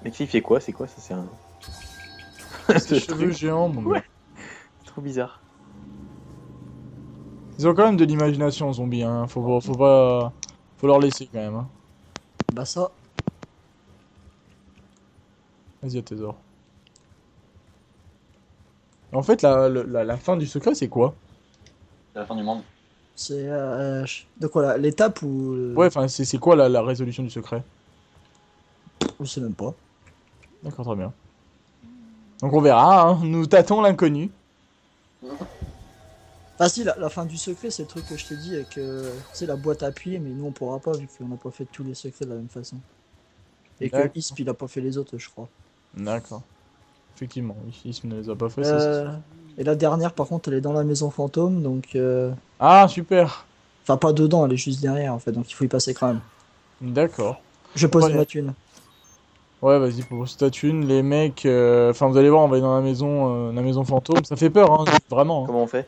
Mais il fait quoi? C'est quoi ça? C'est un. Ses Ce cheveux truc. géants, mon gars. Trop bizarre. Ils ont quand même de l'imagination, zombies, hein. Faut pas... Faut leur laisser, quand même, hein. Bah ça, Vas-y, à tes ordres. En fait, la fin du secret, c'est quoi? C'est la fin du monde. c'est... de quoi là? L'étape ou... Ouais, enfin, c'est quoi la résolution du secret? Je sais même pas. D'accord, très bien. Donc on verra, hein. Nous tâtons l'inconnu. Ah si, la fin du secret, c'est le truc que je t'ai dit avec c'est la boîte à appuyer, mais nous on pourra pas vu qu'on n'a pas fait tous les secrets de la même façon. Et que D'accord. Isp il a pas fait les autres, je crois. D'accord. Effectivement, ici, ne les a pas fait, ça, c'est sûr. Et la dernière, par contre, elle est dans la maison fantôme, donc... Ah, super. Enfin, pas dedans, elle est juste derrière, en fait, donc il faut y passer quand même. D'accord. Je pose Ouais. ma thune. Ouais, vas-y, pour cette thune, les mecs... Enfin, vous allez voir, on va aller dans la maison fantôme. Ça fait peur, hein, vraiment. Hein. Comment on fait?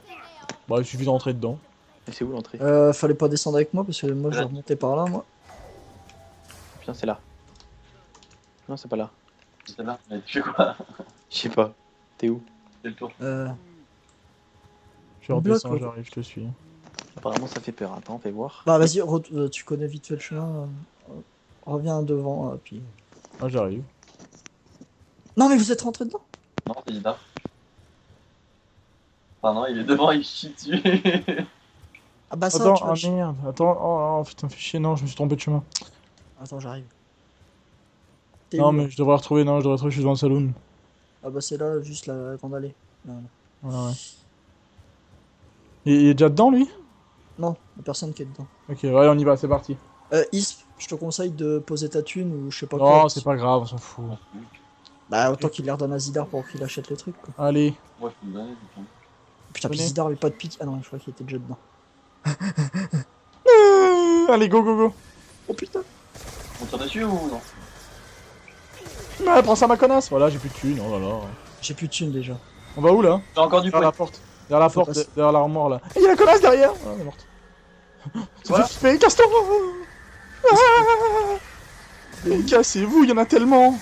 Bah, il suffit d'entrer dedans. Et c'est où l'entrée? Fallait pas descendre avec moi, parce que moi, je vais remonter par là, moi. Putain, c'est là. Non, c'est pas là. C'est là. Mais tu fais quoi? Je sais pas. T'es où? C'est le tour. Je On bloque, redescends, quoi. j'arrive, je te suis. Apparemment, ça fait peur. Attends, fais voir. Bah, vas-y, tu connais vite fait le chemin. Reviens devant, puis... Ah, j'arrive. Non, mais vous êtes rentré dedans? Non, c'est Ida. Ah non, il est devant, il chie dessus. Ah bah ça, Attends, tu vas... ah merde. Attends, oh, putain, fais chier, non, je me suis trompé de chemin. Attends, j'arrive. T'es Non, où, là mais je devrais retrouver, je suis dans le saloon. Ah bah c'est là, juste la grande allée. Là, là. Ouais, ouais. Il est déjà dedans, lui? Non, y'a personne qui est dedans. Ok, ouais, on y va, c'est parti. Isp, je te conseille de poser ta thune ou je sais pas Non, quoi. c'est pas grave, on s'en fout. Bah autant qu'il l'air donne à Zidar pour qu'il achète le truc quoi. Allez. Moi, je peux me donner, putain. Putain, puis Venez. Zidar avait pas de pitié. Ah non, je crois qu'il était déjà dedans. Allez, go, go, go. Oh putain. On tire dessus ou non? Ouais, prends ça, ma connasse. Voilà, j'ai plus de thunes, oh là là. J'ai plus de thune déjà. On va où, là? J'ai encore du Derrière la poids. porte. Derrière la Faut porte, passer. derrière l'armoire, là. Et il y a la connasse derrière. Ah, elle est morte. Ça Voilà. fait flipper, casse-toi. Mais cassez-vous, il y en a tellement.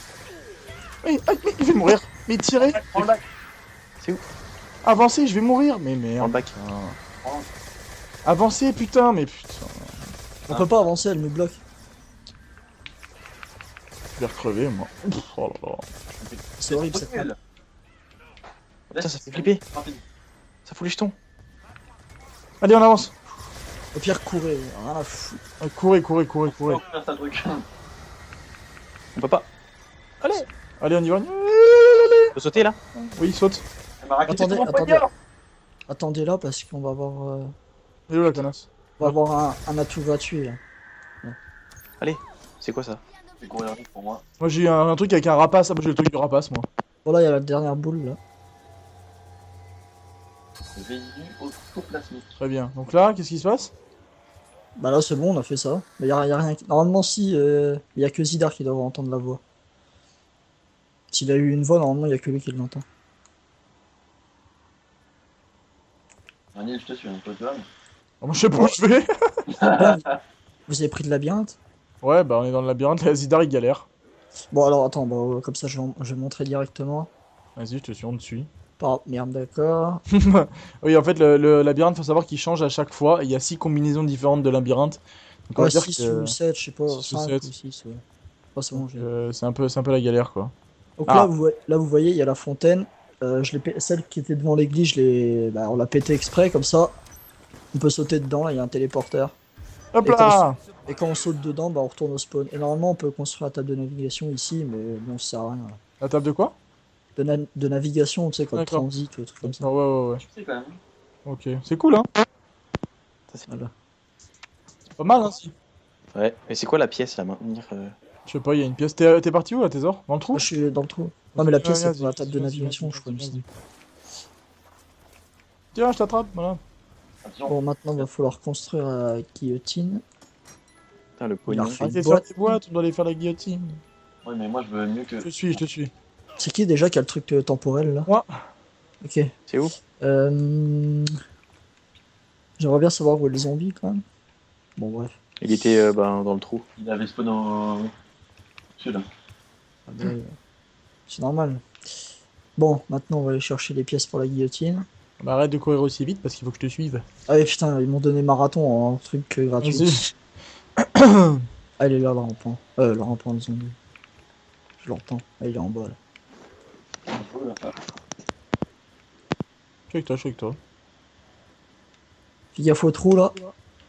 Mais il va mourir. Mais tirez. Prends le bac. C'est où? Avancez, je vais mourir. Mais Prends le merde. bac. Putain. Avancez, putain, mais putain. On peut pas avancer, elle nous bloque. Je vais recrever, moi. Oh là là. C'est horrible cette map. Putain, ça fait flipper. Rapide. Ça fout les jetons. Allez, on avance. Au pire, courez, rien à foutre. Courez, courez, courez, courez. Faut faire ça, truc. On peut pas. Allez, on y va. Faut sauter là? Oui, saute. Elle m'a raquetté Attendez, sur mon attendez. poignard. Attendez là parce qu'on va avoir, Elle est où la connasse? on va avoir un atout gratuit là. C'est quoi ça? C'est courir vite pour moi. Moi j'ai eu un truc avec un rapace. Ah, bah, j'ai le truc du rapace, moi. Voilà, il y a la dernière boule là. Véhicule autoplasmique. Très bien. Donc là, qu'est-ce qui se passe? Bah là c'est bon, on a fait ça. Mais y a rien qui... Normalement si, il y a que Zidar qui doit entendre la voix. S'il a eu une voix, normalement il y a que lui qui l'entend. Daniel, je te suis un peu, tu vois. Oh, moi, je sais pas où je vais. Vous avez pris de labyrinthe? Ouais, bah on est dans le labyrinthe. La Zidar il galère. Bon alors attends, bah, comme ça je vais montrer directement. Vas-y, je te suis, on te suit. Merde, d'accord. Oui, en fait, le labyrinthe, faut savoir qu'il change à chaque fois. Il y a 6 combinaisons différentes de labyrinthe. Donc on va Ouais, dire 6 que ou 7, je sais pas, 6 ou 5 7. ou 6. Ouais. Oh, c'est bon, j'ai. c'est un peu la galère, quoi. Donc Ah. là, vous voyez, il y a la fontaine. Celle qui était devant l'église, on l'a pété exprès, comme ça. On peut sauter dedans, là, il y a un téléporteur. Hop Et là! Et quand on saute dedans, bah, on retourne au spawn. Et normalement, on peut construire la table de navigation ici, mais bon, ça sert à rien. Là. La table de quoi? De navigation, tu sais, comme D'accord. transit ou des trucs comme ça. Ah, ouais. Tu sais quand même. Ok. C'est cool, hein? Voilà. C'est pas mal, hein, si. Ouais, mais c'est quoi la pièce à maintenir Je sais pas, il y a une pièce. T'es parti où, là, Thésor? Dans le trou? Là, je suis dans le trou. Non, mais la pièce, c'est Vas-y, pour la table de vas-y, navigation, vas-y, je crois, il me vas-y. semble. Tiens, je t'attrape, voilà. Attention. Bon, maintenant, il va falloir construire la guillotine. Putain, le Il pognon. a refait Arrêtez une de faire boîte. des boîtes, on doit aller faire la guillotine. Ouais, mais moi je veux mieux que. Je te suis. C'est qui déjà qui a le truc temporel, là? Moi. Ok. C'est où? J'aimerais bien savoir où est le zombie, quand même. Bon, bref. Il était dans le trou. Il avait spawn au. Celui-là. Ah bah, c'est normal. Bon, maintenant, on va aller chercher les pièces pour la guillotine. Bah, arrête de courir aussi vite parce qu'il faut que je te suive. Ah ouais, putain, ils m'ont donné marathon en truc gratuit. Vas-y. Ah, il est là, le rampant. Le rampant de zombie. Je l'entends. Ah, il est en bas, là. Je suis avec toi. Fais gaffe au trou, là.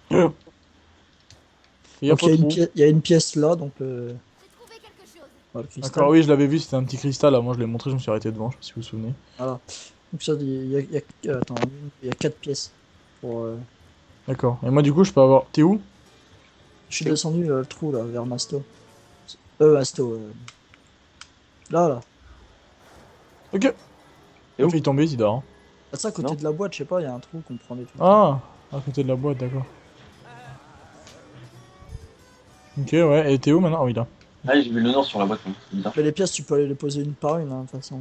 Fais gaffe Donc, il y, a au une trou. pièce, il y a une pièce là, donc... J'ai trouvé quelque chose. voilà, le cristal. D'accord, oui, je l'avais vu, c'était un petit cristal. Là. Moi, je l'ai montré, je me suis arrêté devant, je sais pas si vous vous souvenez. Voilà. Donc ça, attends, il y a 4 pièces. Pour, D'accord. Et moi, du coup, je peux avoir. T'es où? Je suis descendu le trou, là, vers Masto. Masto. Là. Ok. Et où Il est tombé, Zidar. Hein. Ah, ça, à côté Non. de la boîte, je sais pas, il y a un trou qu'on prenait tout. Ah, à côté de la boîte, d'accord. Ok, ouais. Et t'es où maintenant? Ah oui, là. Ah, j'ai vu le nord sur la boîte. C'est bizarre. Mais les pièces, tu peux aller les poser une par une, hein, de toute façon.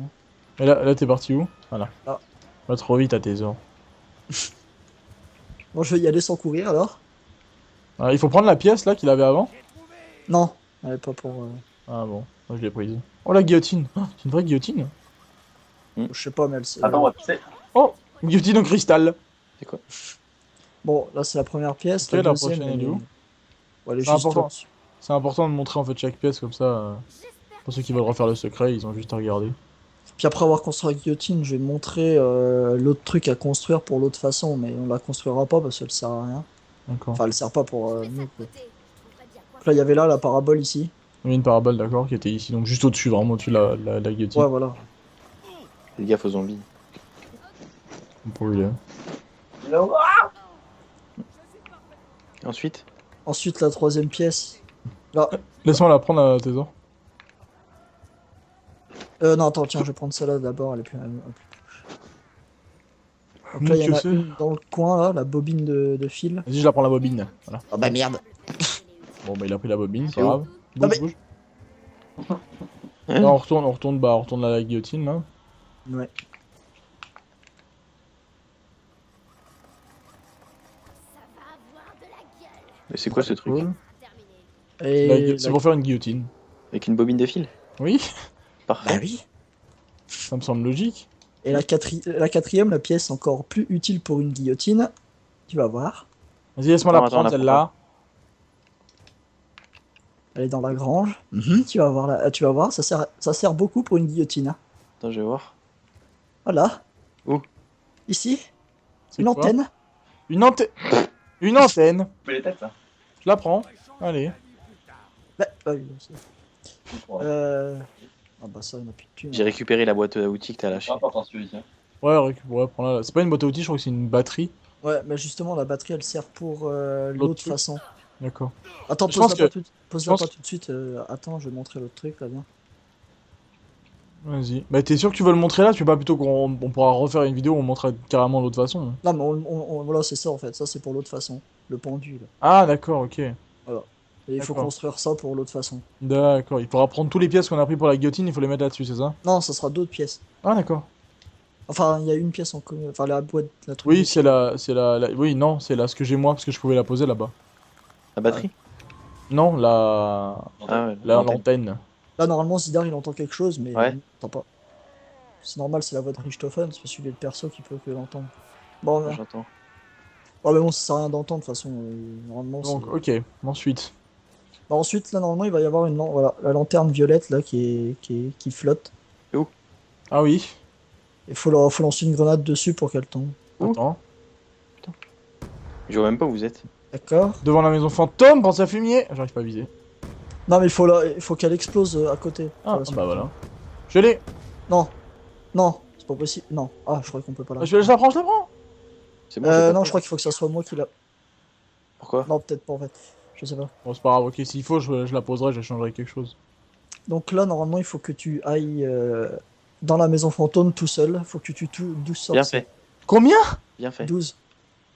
Et là t'es parti où? Voilà. Là. Va trop vite à tes heures. Bon, je vais y aller sans courir, alors. Ah, il faut prendre la pièce là qu'il avait avant. Non, elle est pas pour... Ah bon, moi je l'ai prise. Oh la guillotine. Oh, c'est une vraie guillotine. Je sais pas, mais elle... c'est- Attends, ouais, tu sais. Oh, une guillotine en cristal. C'est quoi? Bon, là, c'est la première pièce. Ok, la deuxième, prochaine, elle est où? Ouais, elle est C'est juste important. au-dessus. C'est important de montrer en fait chaque pièce comme ça. Pour ceux qui veulent refaire le secret, ils ont juste à regarder. Puis après avoir construit la guillotine, je vais montrer l'autre truc à construire pour l'autre façon, mais on la construira pas parce qu'elle sert à rien. D'accord. Enfin, elle sert pas pour Mets ça nous, de quoi. côté. Je trouverai bien quoi Donc là, il y avait là la parabole ici. Il y a une parabole d'accord qui était ici, donc juste au-dessus, vraiment au-dessus de la guillotine. Ouais, voilà. Fais gaffe aux zombies. Pour lui, hein. Et ensuite? Ensuite, la troisième pièce. Là. Laisse-moi la prendre à Thésor. Non, attends, tiens, je vais prendre celle-là d'abord, elle est plus... Donc là, il y en a une dans le coin, là, la bobine de fil. Vas-y, je la prends la bobine. Voilà. Ah bah merde. Bon, bah il a pris la bobine, c'est C'est pas où grave. Ah, Bouge, mais- bouge. Hein? Là, on retourne à la guillotine là. Ouais. Ça va avoir de la gueule. Mais c'est quoi ce truc? Cool. Terminé. Et C'est pour faire une guillotine. Avec une bobine de fil. Oui, Parfait. oui. ça me semble logique. Et la quatrième, la pièce encore plus utile pour une guillotine. Tu vas voir. Vas-y, laisse-moi la Attends, prendre, la celle-là. Elle est dans la grange. Tu vas voir, tu vas voir, ça sert beaucoup pour une guillotine. Hein. Attends, je vais voir. Voilà. Où? Ici. C'est Une quoi antenne. Une antenne. Une antenne. Tu mets les têtes, là. Je la prends. Allez. Bah, oui, aussi. Ouais. Ah bah ça, il n'a plus de thunes. J'ai récupéré la boîte à outils que t'as lâchée. C'est important celui-ci. Ouais, prends-la. C'est pas une boîte à outils, je crois que c'est une batterie. Ouais, mais justement, la batterie, elle sert pour l'autre truc. façon. D'accord. Attends, Je pense pose-la que- pas, je pense tout de suite. Attends, je vais montrer l'autre truc, là, bien. Vas-y. Bah, t'es sûr que tu veux le montrer là? Tu veux pas plutôt qu'on pourra refaire une vidéo où on montrera carrément l'autre façon? Non, mais voilà, c'est ça, en fait. Ça, c'est pour l'autre façon. Le pendu, là. Ah, d'accord, ok. Et il faut D'accord. construire ça pour l'autre façon. D'accord. Il faudra prendre tous les pièces qu'on a pris pour la guillotine, il faut les mettre là-dessus, c'est ça? Non, ça sera d'autres pièces. Ah, d'accord. Enfin, il y a une pièce en commun. Enfin, la boîte, la truc. Oui, c'est oui, non, c'est là ce que j'ai moi, parce que je pouvais la poser là-bas. La batterie? Non, la... Ah ouais, l'antenne. Là, normalement, Zidar, il entend quelque chose, mais Ouais. il n'entend pas. C'est normal, c'est la voix de Richthofen, c'est parce qu'il est le perso qui peut que l'entendre. Bon, mais... J'entends. Ouais, mais bon, ça sert à rien d'entendre, de toute façon. Normalement, Donc, c'est... ok. Ensuite. Bah, ensuite, là, normalement, il va y avoir voilà, la lanterne violette, là, qui flotte. Ah oui. Il faut lancer une grenade dessus pour qu'elle tombe. Ouh. Attends. Je vois même pas où vous êtes. D'accord? Devant la maison fantôme, pense à fumier. J'arrive pas à viser. Non, mais il faut qu'elle explose à côté. Ah, Voilà, bah voilà. Je l'ai. Non, non, c'est pas possible. Non. Ah, je crois qu'on peut pas la. Je la prends, je la prends. C'est bon, j'ai pas Non, peur. je crois qu'il faut que ça soit moi qui la. Pourquoi? Non, peut-être pas en fait. Je sais pas. Bon, c'est pas grave, ok. S'il faut, je la poserai, je changerai quelque chose. Donc là, normalement, il faut que tu ailles dans la maison fantôme tout seul. Faut que tu tues 12 Bien sorcières. fait. Combien? Bien fait. 12.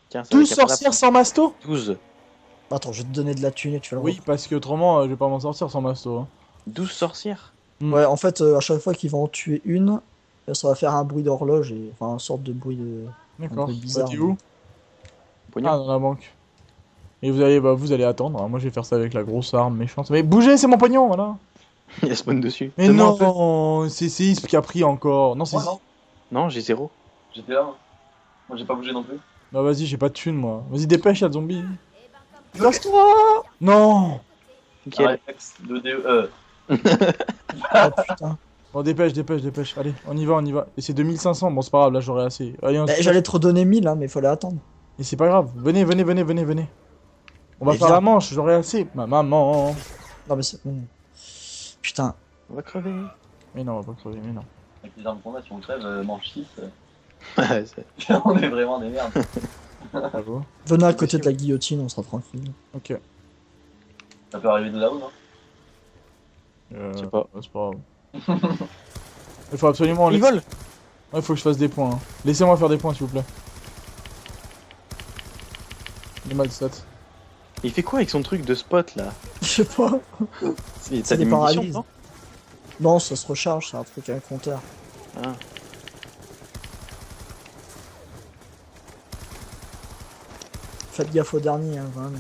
Tiens, ça 12 va, sorcières sans masto? 12. Attends, je vais te donner de la thune et tu vas le Oui, parce que autrement, je vais pas m'en sortir sans masto. Hein. 12 sorcières? Ouais, en fait, à chaque fois qu'ils vont en tuer une, ça va faire un bruit d'horloge et enfin une sorte de bruit de. D'accord. peu bizarre, Bah, t'es où? Ah, Pognon? dans la banque. Et vous allez attendre. Alors, moi, je vais faire ça avec la grosse arme méchante. Mais bougez, c'est mon pognon, voilà. Il y a spawn dessus. Mais Donne-moi un peu. non, c'est Isp qui a pris encore. Non, c'est. Moi, non. Non, j'ai 0. J'étais là. Moi, j'ai pas bougé non plus. Bah, vas-y, j'ai pas de thune, moi. Vas-y, dépêche, y'a le zombie. Lâche-toi! Non! Nickel. Ah, réflexe, 2D, Ah putain. Bon, dépêche. Allez, on y va. Et c'est 2500. Bon, c'est pas grave, là, j'aurai assez. Allez, on se Eh, j'allais te redonner 1000, hein, mais il fallait attendre. Et c'est pas grave. Venez. On va Mais faire viens. la manche, j'aurai assez. Ma maman. Non, mais c'est bon. Putain. On va crever. Mais non, on va pas crever, mais non. avec les armes qu'on a, si on crève, manche 6, Ouais, c'est- on est vraiment des merdes. Bravo. Venez à côté de la guillotine, on sera tranquille. Ok. Ça peut arriver de là-haut, non? Je sais pas. C'est pas grave. Il faut absolument. Ils volent. Ouais, il faut que je fasse des points. Hein. Laissez-moi faire des points, s'il vous plaît. Les mal stats. Il fait quoi avec son truc de spot là? Je sais pas. T'as C'est des des munitions, paralyses. non? Non, ça se recharge, c'est un truc à un compteur. Ah. Faites gaffe au dernier, hein, quand même.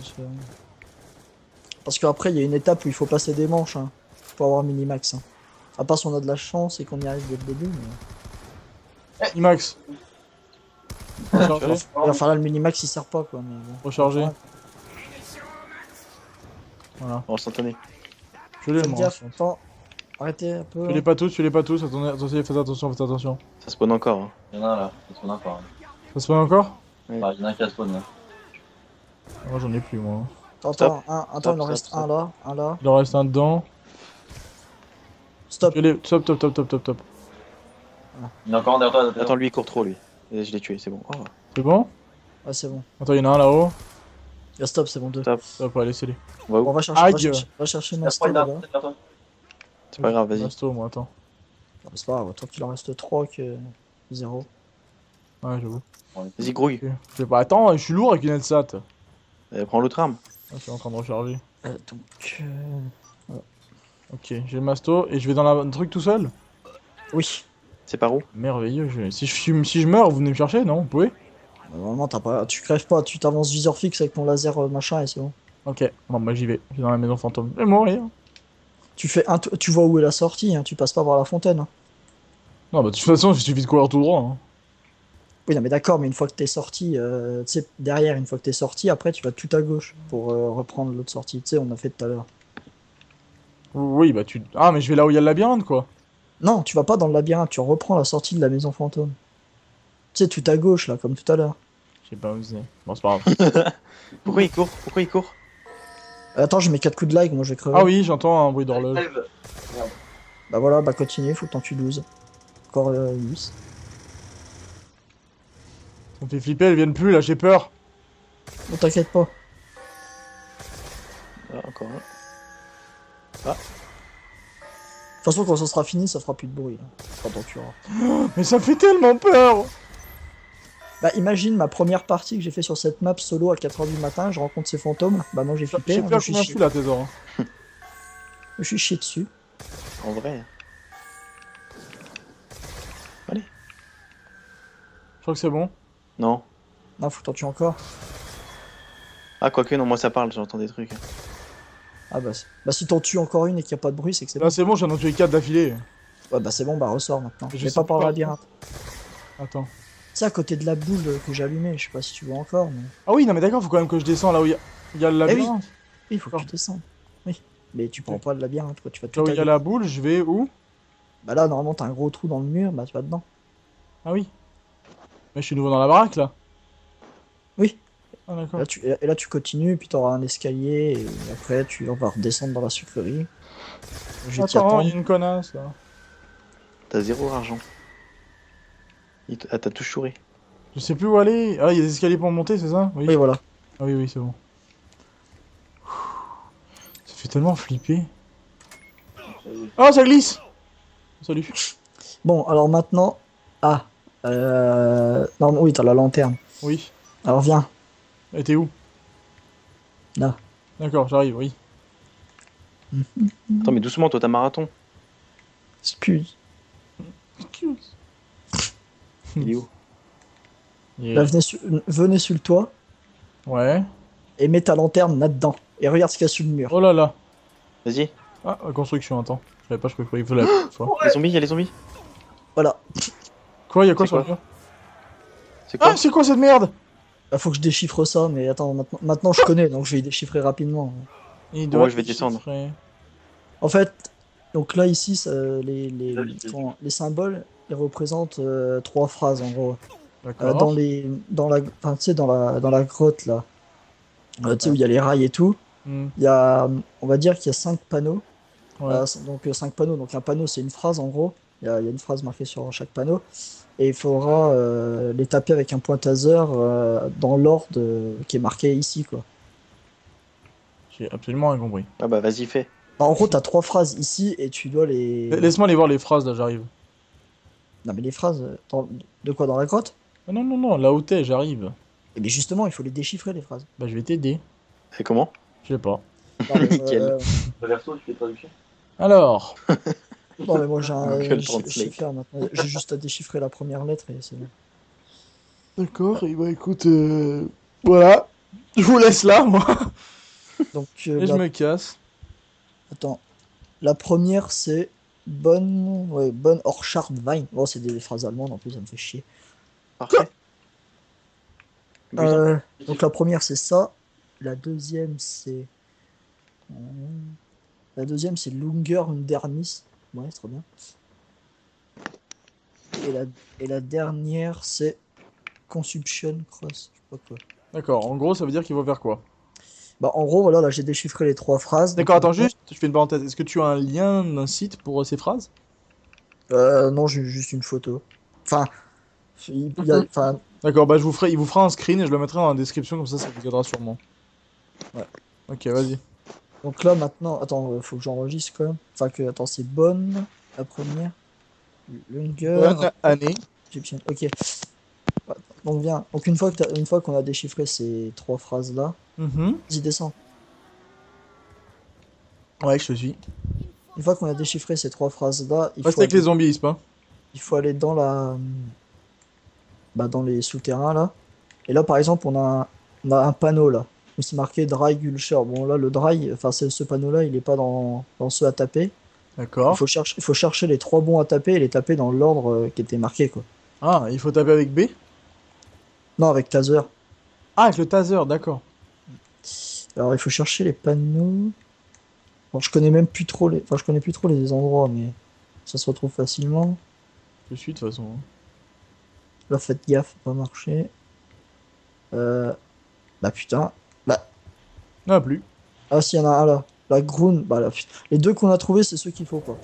Parce qu'après, il y a une étape où il faut passer des manches hein, pour avoir minimax. Hein. À part si on a de la chance et qu'on y arrive dès le début. Mais... Imax. Recharger. Enfin là, le minimax il sert pas quoi. Mais bon. Recharger. Voilà. Instantané. Je l'ai, Faites moi. gaffe, attends. Arrêtez un peu. Tu les pas tous. Attendez, faites attention. Ça spawn encore. Hein. Il y en a un là, ça spawn encore. Ça se fait encore? Bah, il y en a un qui a spawn là. Moi, j'en ai plus, moi. Attends, Stop. attends, Stop, il en stop, reste stop. un là, un là. Il en reste un dedans. Stop. Je l'ai. Top. Il y en a encore un derrière toi. Attends, lui il court trop lui. Et je l'ai tué, c'est bon. Oh. C'est bon? Ouais, c'est bon. Attends, il y en a un là-haut. Là, stop, c'est bon, deux. Stop. Top, allez, laissez-les. On va où? On va chercher, Aïe. va chercher Il y a Masto trois là-bas. derrière toi. C'est pas grave, vas-y. Masto, moi, attends. Non, mais c'est pas grave, toi qu'il en reste 3 que 0. Ouais, j'avoue. Vas-y, grouille. Ok. Je sais pas. Attends, je suis lourd avec une LSAT. Prends l'autre arme. Ah, je suis en train de recharger. Donc. Ok, j'ai le masto et je vais dans le truc tout seul. Oui. C'est par où? Merveilleux. Si je meurs, vous venez me chercher, non? Vous pouvez? Normalement, tu crèves pas, tu t'avances viseur fixe avec ton laser machin et c'est bon. Ok. Bon, bah j'y vais. Je vais dans la maison fantôme. Je vais mourir. Tu vois où est la sortie, hein, tu passes pas par la fontaine. Hein. Non, bah de toute façon, il suffit de courir tout droit. Hein. Oui, non, mais d'accord, mais une fois que t'es sorti, tu sais, derrière, une fois que t'es sorti, après, tu vas tout à gauche pour reprendre l'autre sortie. Tu sais, on a fait tout à l'heure. Oui, bah tu. Ah, mais je vais là où il y a le labyrinthe, quoi. Non, tu vas pas dans le labyrinthe, tu reprends la sortie de la maison fantôme. Tu sais, tout à gauche, là, comme tout à l'heure. J'ai pas osé. Bon, c'est pas grave. Pourquoi il court? Pourquoi il court? Attends, je mets 4 coups de lag, moi je vais crever. Ah oui, j'entends un bruit d'horloge. Crève. Merde. Bah voilà, bah continue, faut que t'en tues 12. Encore 8. Ça me fait flipper, elles viennent plus là, j'ai peur. Non, t'inquiète pas. Ah, encore un. De toute façon, quand ça sera fini, ça fera plus de bruit. Là. Quand on tuera. Mais ça fait tellement peur. Bah imagine ma première partie que j'ai fait sur cette map solo à 4h du matin, je rencontre ces fantômes. Bah moi j'ai Je flippé, sais hein, plus à je suis combien je chié. suis là, Trésor. Hein. Je suis chié dessus. En vrai. Je crois que c'est bon. Non. Non, faut que t'en tues encore. Ah, quoique, non, moi ça parle, j'entends des trucs. Ah bah, bah si t'en tues encore une et qu'il n'y a pas de bruit, c'est que c'est bon. Là, c'est bon, j'en ai tué 4 d'affilée. Ouais bah c'est bon, bah ressors maintenant. Je Je vais sais pas par le pas. labyrinthe. Attends. C'est à côté de la boule que j'ai allumée, je sais pas si tu vois encore, mais... Ah oui, non, mais d'accord, faut quand même que je descends là où il y a le Eh oui. labyrinthe. Oui, il faut que tu descendes. Oui. Mais tu prends pas le labyrinthe, quoi, tu vas Là tout où à il y a gauche. la boule, je vais où? Bah là, normalement, t'as un gros trou dans le mur, bah tu vas dedans. Ah oui. Mais je suis nouveau dans la baraque là. Oui. Ah Et d'accord. là, et là, tu continues, puis t'auras un escalier, et après, tu vas redescendre dans la sucrerie. Je vais t'y Attends, attendre. il y a une connasse là. T'as 0 argent. Ah, t'as tout chouré. Je sais plus où aller. Ah, il y a des escaliers pour monter, c'est ça? Oui. Oui, voilà. Ah oui, oui, c'est bon. Ça fait tellement flipper. Oh, ça glisse! Salut. Bon, alors maintenant... Ah. Non, oui, t'as la lanterne. Oui. Alors viens. Et t'es où? Là. D'accord, j'arrive, oui. Attends, mais doucement, toi, t'as marathon. Excuse. Il est où? Là, venez sur le toit, Ouais. et mets ta lanterne là-dedans. Et regarde ce qu'il y a sur le mur. Oh là là. Vas-y. Ah, la construction, attends. Je savais pas, je croyais qu'il fallait la fois. Les zombies, il y a les zombies. Voilà. Quoi, y a quoi C'est sur quoi le mur? C'est quoi? Ah, c'est quoi cette merde? Bah, faut que je déchiffre ça, mais attends, maintenant je connais, donc je vais y déchiffrer rapidement. Il Moi, je vais descendre. déchiffrer. En fait, donc là, ici, La vitesse. les symboles, ils représentent 3 phrases, en gros. D'accord. Dans la, enfin, tu sais, dans la grotte, là, tu sais, où il y a les rails et tout, Hmm, il y a, on va dire qu'il y a 5 panneaux. ouais. Donc 5 panneaux, donc un panneau, c'est une phrase, en gros. Il y a une phrase marquée sur chaque panneau. Et il faudra les taper avec un point taser dans l'ordre qui est marqué ici, quoi. J'ai absolument rien compris. Ah bah, vas-y, fais. Bah, en gros, t'as 3 phrases ici et tu dois les... Laisse-moi aller voir les phrases, là, j'arrive. Non, mais les phrases, de quoi, dans la grotte? Ah, non, non, non, là où t'es, j'arrive. Et bien justement, il faut les déchiffrer, les phrases. Bah, je vais t'aider. Et comment? Je sais pas. Non, mais, Nickel. Le verso, tu fais traduction. Alors. non, mais moi, j'ai un Google je sais Translate. faire maintenant. J'ai juste à déchiffrer la première lettre et c'est bon. D'accord, et bah écoute, voilà. Je vous laisse là, moi. Donc, Et je me casse. attends. La première, c'est bonne Orchard Wein. Bon, c'est des phrases allemandes, en plus, ça me fait chier. Parfait. Putain. Donc, la première, c'est ça. La deuxième, c'est... La deuxième, c'est Lunger Undernis. Ouais, c'est trop bien. Et la dernière, c'est Consumption Cross. Je sais pas quoi. D'accord, en gros, ça veut dire qu'il va faire quoi? Bah, en gros, voilà, là, j'ai déchiffré les 3 phrases. D'accord, Donc, attends, juste, je fais une parenthèse. Est-ce que tu as un lien d'un site pour ces phrases? Non, j'ai juste une photo. Enfin, enfin, D'accord, bah il vous fera un screen et je le mettrai dans la description, comme ça vous aidera sûrement. Ouais. Ok, vas-y. donc là, maintenant, attends, faut que j'enregistre quand même. Enfin, attends, c'est bonne, la première. Lunger. Bonne année. Egyptian. Ok. Donc, bien. Donc, une fois qu'on a déchiffré ces 3 phrases-là, Mhm. vas-y, descends. Ouais, je te suis. Une fois qu'on a déchiffré ces 3 phrases-là, Reste avec les zombies, c'est pas? il faut aller dans dans les souterrains là. Et là, par exemple, on a un panneau là. c'est marqué dry gulcher. Bon, là, le dry, enfin, ce panneau-là, il est pas dans ceux à taper. D'accord. Il faut chercher les 3 bons à taper et les taper dans l'ordre qui était marqué, quoi. Ah, il faut taper avec B? Non, avec taser. Ah, avec le taser, d'accord. Alors, il faut chercher les panneaux. Bon, je connais même plus trop les, enfin, je connais plus trop les endroits, mais ça se retrouve facilement. Je suis de toute façon. Là, faites gaffe, ça va pas marcher. Bah putain. Bah, Non, plus. ah, s'il y en a un là. La Groon, bah là, putain. Les 2 qu'on a trouvés, c'est ceux qu'il faut, quoi.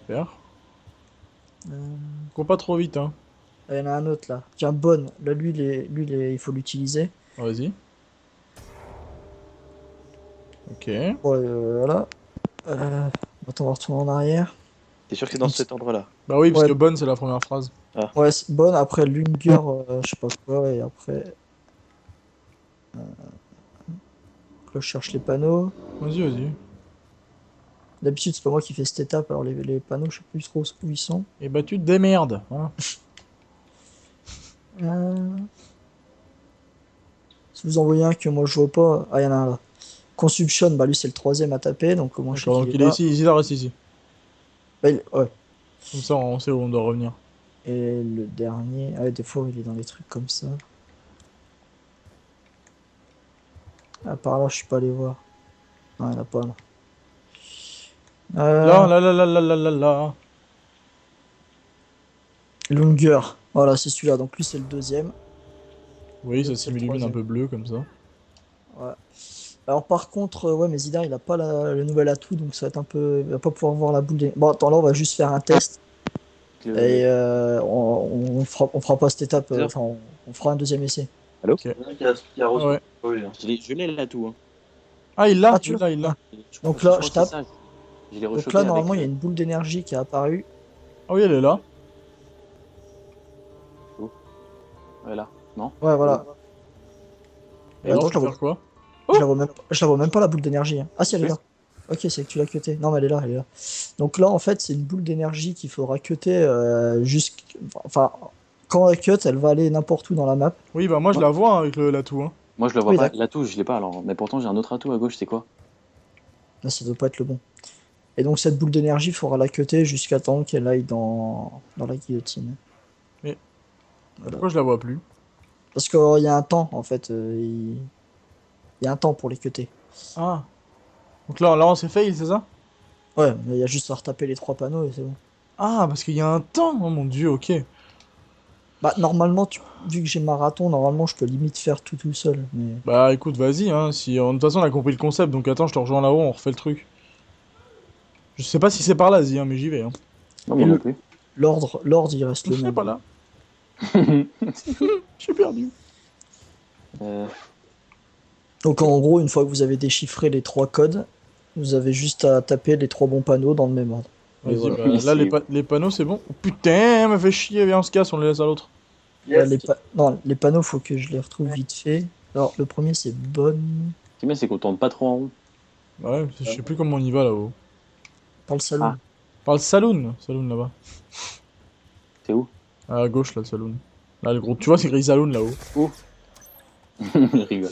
Super. Euh, Cours pas trop vite, hein. Il y en a un autre là. Tiens, bonne. Là, il faut l'utiliser. Vas-y. Ok. Ouais, voilà. Attends, on va retourner en arrière. T'es sûr que c'est dans cet endroit-là? Bah oui, parce Ouais. que bonne, c'est la première phrase. Ouais, c'est bonne. Après, Lunger, je sais pas quoi. Et après. Là, je cherche les panneaux. Vas-y, vas-y. D'habitude, c'est pas moi qui fais cette étape. Alors, les panneaux, je sais plus trop où ils sont. Et bah tu te démerdes. Hein. Si vous en voyez un que moi je vois pas. Ah, il y en a un là. Consumption, bah lui, c'est le 3ème à taper. Donc, comment je sais D'accord, qu'il donc est il est là. ici, il reste ici. Bah, ouais. Comme ça, on sait où on doit revenir. Et le dernier. Ah, des fois, il est dans des trucs comme ça. Ah, par là, je suis pas allé voir. Non, il y en a pas là. Là, là, là, là, là, là, là, là. Lunger. Voilà, c'est celui-là. Donc, lui, c'est le 2ème. Oui, ça C'est le s'illumine un 3e. peu bleu comme ça. Ouais. Alors, par contre, ouais, mais Zidane, il a pas le nouvel atout. Donc, ça va être un peu. Il va pas pouvoir voir la boule. Bon, attends, là, on va juste faire un test. Et on fera pas cette étape. Enfin, on fera un 2ème essai. Il y en a qui a Ah reçu. ouais. Oui, Je l'ai là tout. Hein. Ah, il l'a, Ah, tu il l'a, il l'a. Donc là, je tape. Je l'ai Donc rechopé là, normalement, il avec, y a une boule d'énergie qui est apparue. Ah oui, elle est là. Voilà. Non. Ouais, voilà. Et alors, Attends, je vais faire quoi? Je la vois même pas la boule d'énergie. Hein. Ah si, elle est là. Ok, c'est que tu l'as cuté. Non, mais elle est là, elle est là. Donc là, en fait, c'est une boule d'énergie qu'il faudra cuter Enfin, quand elle cut, elle va aller n'importe où dans la map. Oui, bah moi je la vois hein, avec l'atout. Hein. Moi, je le vois Oui, pas. d'accord. L'atout, je l'ai pas alors. Mais pourtant, j'ai un autre atout à gauche, c'est quoi? Là, ça doit pas être le bon. Et donc cette boule d'énergie, il faudra la cuter jusqu'à temps qu'elle aille dans la guillotine. Mais Voilà. pourquoi je la vois plus? Parce qu'il y a un temps, en fait. Il y a un temps pour les cuter. Ah. Donc là on s'est fail, c'est ça? Ouais, mais il y a juste à retaper les 3 panneaux et c'est bon. Ah, parce qu'il y a un temps. Oh mon dieu, ok. Bah, normalement, vu que j'ai marathon, normalement, je peux limite faire tout seul. Mais Bah écoute, vas-y, hein. Si... De toute façon, on a compris le concept, donc attends, je te rejoins là-haut, on refait le truc. Je sais pas si c'est par là, Zi, hein, mais j'y vais. Hein. Non, moi non plus. l'ordre, il reste le C'est même. pas là. Je suis perdu. Donc, en gros, une fois que vous avez déchiffré les 3 codes, vous avez juste à taper les 3 bons panneaux dans le même ordre. Et Vas-y, voilà. bah, là les panneaux c'est bon. Oh, putain, m'a fait chier, viens on se casse, on les laisse à l'autre. Ouais, non, les panneaux, faut que je les retrouve vite fait. Alors, le premier, c'est bonne. Ce qui est bien, c'est qu'on tourne pas trop en rond. Ouais, je sais plus comment on y va là-haut. Par le salon. Ah. Par le saloon là-bas. C'est où? À gauche, là, le saloon. Là, le gros, tu vois, c'est gris saloon là-haut. Il rigole.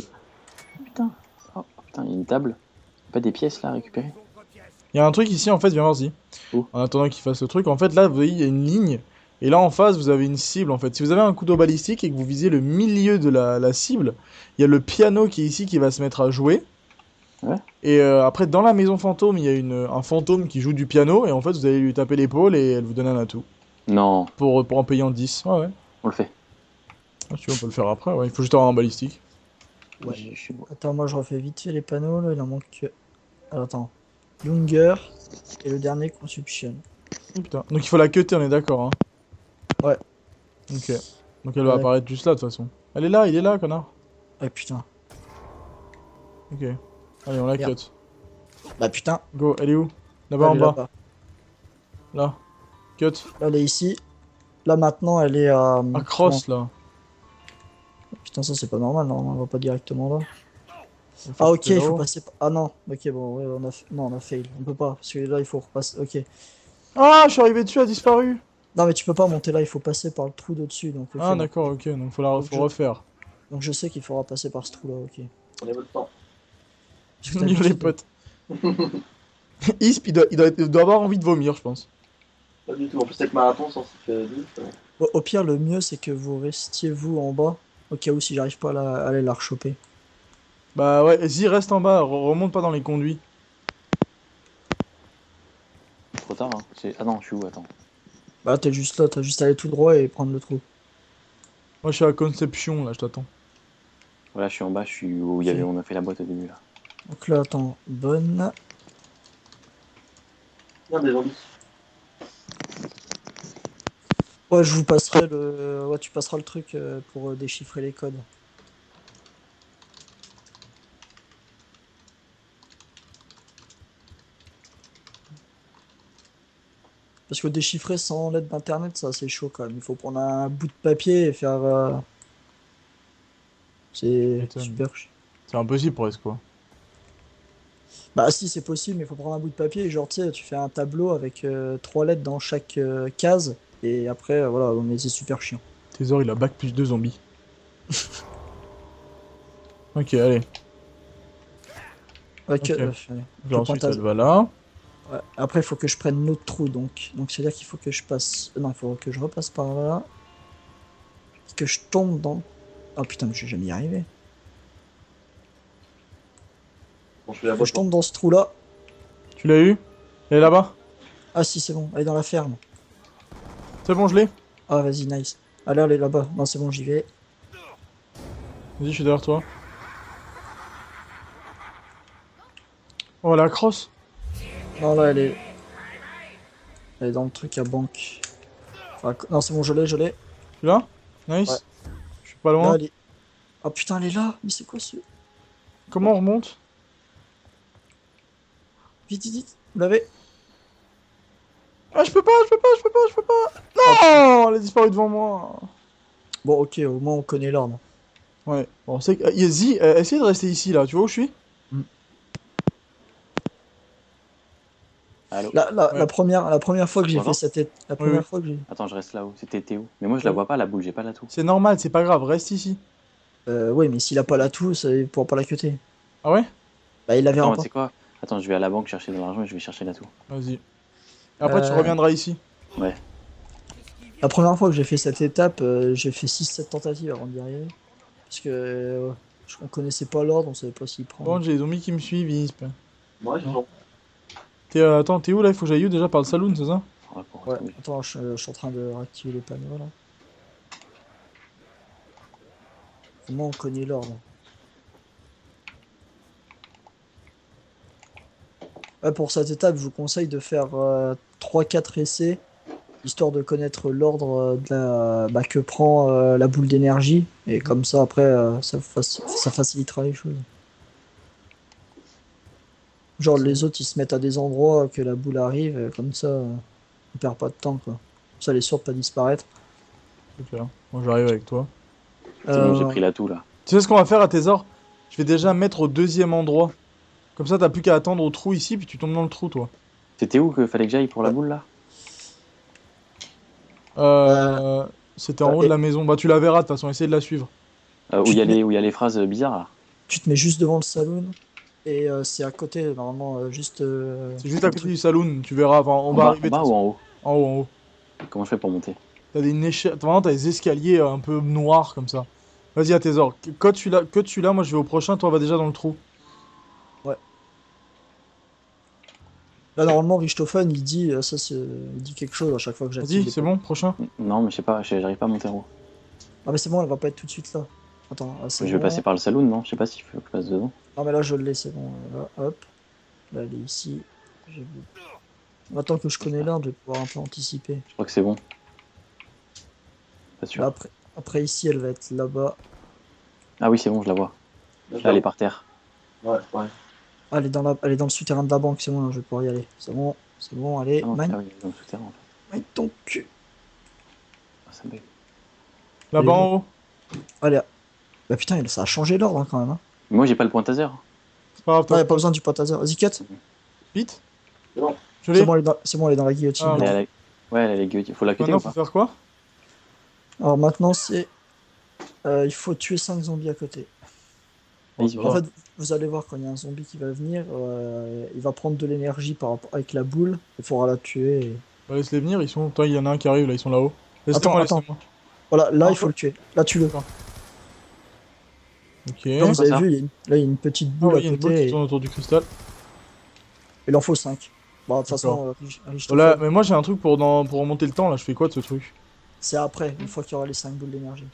Putain. Oh, putain, il y a une table. Pas des pièces là à récupérer? Il y a un truc ici, en fait, viens voir si. Où? En attendant qu'il fasse le truc, en fait, là, vous voyez, il y a une ligne. Et là, en face, vous avez une cible, en fait. Si vous avez un couteau balistique et que vous visez le milieu de la cible, il y a le piano qui est ici qui va se mettre à jouer. Ouais. Et après, dans la maison fantôme, il y a un fantôme qui joue du piano. Et en fait, vous allez lui taper l'épaule et elle vous donne un atout. Non, Pour en payant 10. Ouais, ouais. on le fait. Ah, si tu veux, on peut le faire après. Ouais. Il faut juste avoir un balistique. Ouais. Je suis bon. Attends, moi, je refais vite fait les panneaux. Là, il en manque que. Alors, attends. Lunger. Et le dernier, Consumption. Oh, putain. Donc il faut la cutter, on est d'accord. Hein. Ouais. Ok. Donc elle va apparaître juste là, de toute façon. Elle est là, il est là, connard. Ouais, putain. Ok. Allez, on la Merde. cut. Bah, putain. Go, elle est où? Là-bas en Elle est bas. là-bas. Là. Cut. Là, elle est ici. Là, maintenant, elle est à. À cross, là. Putain, ça, c'est pas normal. Normalement, on va pas directement là. Il faut Ah, ok, couper il faut là-haut. passer. Ah, non. Ok, bon, ouais, non, on a fail. On peut pas. Parce que là, il faut repasser. Ok. Ah, je suis arrivé dessus, elle a disparu. Non, mais tu peux pas monter là. Il faut passer par le trou d'au-dessus. Donc, ok, Ah, bon. d'accord, ok. Donc faut Donc, refaire. Donc, je sais qu'il faudra passer par ce trou là. Ok. Prenez votre temps. Parce que t'as Mieux les l'habitude. potes. Isp, il doit avoir envie de vomir, je pense. Pas du tout. En plus, avec marathon, sans fait 10. Au pire, le mieux, c'est que vous restiez vous en bas, au cas où si j'arrive pas à aller la rechoper. Bah ouais, Zi, reste en bas, remonte pas dans les conduits. Trop tard, hein. Ah non, je suis où? Attends. Bah, t'es juste là, t'as juste à aller tout droit et prendre le trou. Moi, je suis à Conception, là, je t'attends. Voilà, je suis en bas, je suis où Ok. on a fait la boîte au début là. Donc là, attends, bonne. Bien des zombies. Ouais, je vous passerai le. Ouais, tu passeras le truc pour déchiffrer les codes. Parce que déchiffrer sans l'aide d'internet, c'est assez chaud quand même. Il faut prendre un bout de papier et faire. C'est Putain. super chiant. C'est impossible pour Esco. Bah si c'est possible, mais il faut prendre un bout de papier et genre tu sais, tu fais un tableau avec 3 lettres dans chaque case et après voilà, mais c'est super chiant. Trésor, il a bac plus 2 zombies. Ok, allez. Ouais, Ok. allez, Là, ensuite, pointage. elle va là. Ouais. Après il faut que je prenne l'autre trou donc c'est à dire qu'il faut que je passe. Non, il faut que je repasse par là. Que je tombe dans. Oh putain, mais je vais jamais y arriver. Bon, je fais la Que boîte. je tombe dans ce trou là. Tu l'as eu? Elle est là-bas? Ah si c'est bon, elle est dans la ferme. C'est bon, je l'ai? Ah vas-y, nice. Allez, elle est là-bas. Non c'est bon, j'y vais. Vas-y, je suis derrière toi. Oh, la crosse! Non là elle est. Elle est dans le truc à banque. Enfin, non c'est bon, je l'ai. Tu l'as? Nice. Ouais. Je suis pas Là loin. elle est. Oh putain, elle est là. Mais c'est quoi ce. Comment on remonte? Vite, vite, vite. Vous l'avez? Ah, je peux pas, je peux pas, je peux pas, je peux pas! Non! Elle a disparu devant moi. Bon, ok, au moins on connaît l'ordre. Ouais. Bon, c'est que. Zi, essaye de rester ici, là. Tu vois où je suis? Allô? La Ouais. première fois que j'ai fait Bonjour. cette. La Oui, première oui. fois que j'ai. Attends, je reste là-haut. C'était Théo. Mais moi je la vois pas la boule, j'ai pas la toux. C'est normal, c'est pas grave, reste ici. Ouais, mais s'il a pas la toux, il pourra pas la cuter. Ah ouais? Bah, il la verra Attends, pas. tu sais quoi? Attends, je vais à la banque chercher de l'argent et je vais chercher la toux. Vas-y. Après, tu Euh, reviendras ici. Ouais. La première fois que j'ai fait cette étape, j'ai fait 6-7 tentatives avant d'y arriver. Parce que. On connaissait pas l'ordre, on savait pas s'y prendre. Bon, j'ai les zombies qui me suivent, Isp. Moi, je Non. Attends, t'es où là? Il faut que j'aille où déjà par le saloon, c'est ça? Ouais, pour Ouais, retrouver. attends, je suis en train de réactiver les panneaux là. Comment on connaît l'ordre? Ouais, pour cette étape, je vous conseille de faire 3-4 essais, histoire de connaître l'ordre que prend la boule d'énergie. Et comme ça, après, ça facilitera les choses. Genre, les autres, ils se mettent à des endroits que la boule arrive, comme ça, on perd pas de temps, quoi. Ça, elle est sûre de pas disparaître. Ok, bon, j'arrive avec toi. C'est bon, j'ai Euh, pris la toux là. Tu sais ce qu'on va faire à Thésor? Je vais déjà mettre au deuxième endroit. Comme ça, t'as plus qu'à attendre au trou ici, puis tu tombes dans le trou, toi. C'était où que fallait que j'aille pour la boule là? C'était en haut de la maison. Bah, tu la verras, de toute façon, essaye de la suivre. Où Tu il y a te mets- les, où il y a les phrases bizarres là. Tu te mets juste devant le saloon. Et c'est à côté, normalement, juste. C'est juste à côté du saloon, tu verras. Enfin, on En va bas, arriver. en bas de ou toute en haut? façon. En haut, en haut. Comment je fais pour monter? T'as des échelles, vraiment, t'as des escaliers un peu noirs comme ça. Vas-y, à Thésor. Code celui-là, moi je vais au prochain, toi va déjà dans le trou. Là, normalement, Richthofen, il dit, il dit quelque chose à chaque fois que j'active. Vas-y, les c'est panneaux. bon, prochain. Non, mais je sais pas, j'arrive pas à monter en haut. Ah, mais c'est bon, elle va pas être tout de suite là. Attends, c'est Je bon. vais passer par le saloon, non? Je sais pas s'il faut que je passe dedans. Non, mais là, je l'ai, c'est bon. Là, hop. Là, elle est ici. J'ai vu. Maintenant que je connais l'ordre, je vais pouvoir un peu anticiper. Je crois que c'est bon. Pas sûr. Là, après, ici, elle va être là-bas. Ah oui, c'est bon, je la vois. Là, elle est par terre. Ouais, ouais. Ah, elle est dans le souterrain de la banque, c'est bon, là, je vais pouvoir y aller. C'est bon, allez. Ah non, Mine, ah oui, elle est dans le souterrain en fait. mine ton cul. Ah, ça bug. Là-bas Elle est en haut. Allez. Bah putain, ça a changé l'ordre hein, quand même. Hein. Mais moi, j'ai pas le point taser. C'est pas grave, Non, toi. y a pas besoin du potaser. Vas-y, cut. Vite. C'est bon. Je C'est l'ai. bon, elle est dans la guillotine. Ah, Elle est à la- Ouais, elle a les guillotines. Faut la cuter Maintenant, ou faut pas? faire quoi? Alors maintenant, c'est. Il faut tuer 5 zombies à côté. Vas-y, ça viens. En va. fait, vous allez voir quand il y a un zombie qui va venir, il va prendre de l'énergie avec la boule, il faudra la tuer. Bah, laisse-les venir, ils sont. Attends, il y en a un qui arrive là, ils sont là-haut. Attends, Laissez-moi, attends. laissez-moi. Voilà, là Ah, il faut le tuer. Là, tue-le. d'accord. Ok. Là, vous Quoi, avez ça vu, là, il y a une petite Ah boule oui, à il y a une boule côté qui et tourne autour du cristal. il en faut 5. Bon, de toute D'accord. façon, Voilà, mais moi j'ai un truc pour remonter le temps là, je fais quoi de ce truc? c'est après, une fois qu'il y aura les 5 boules d'énergie.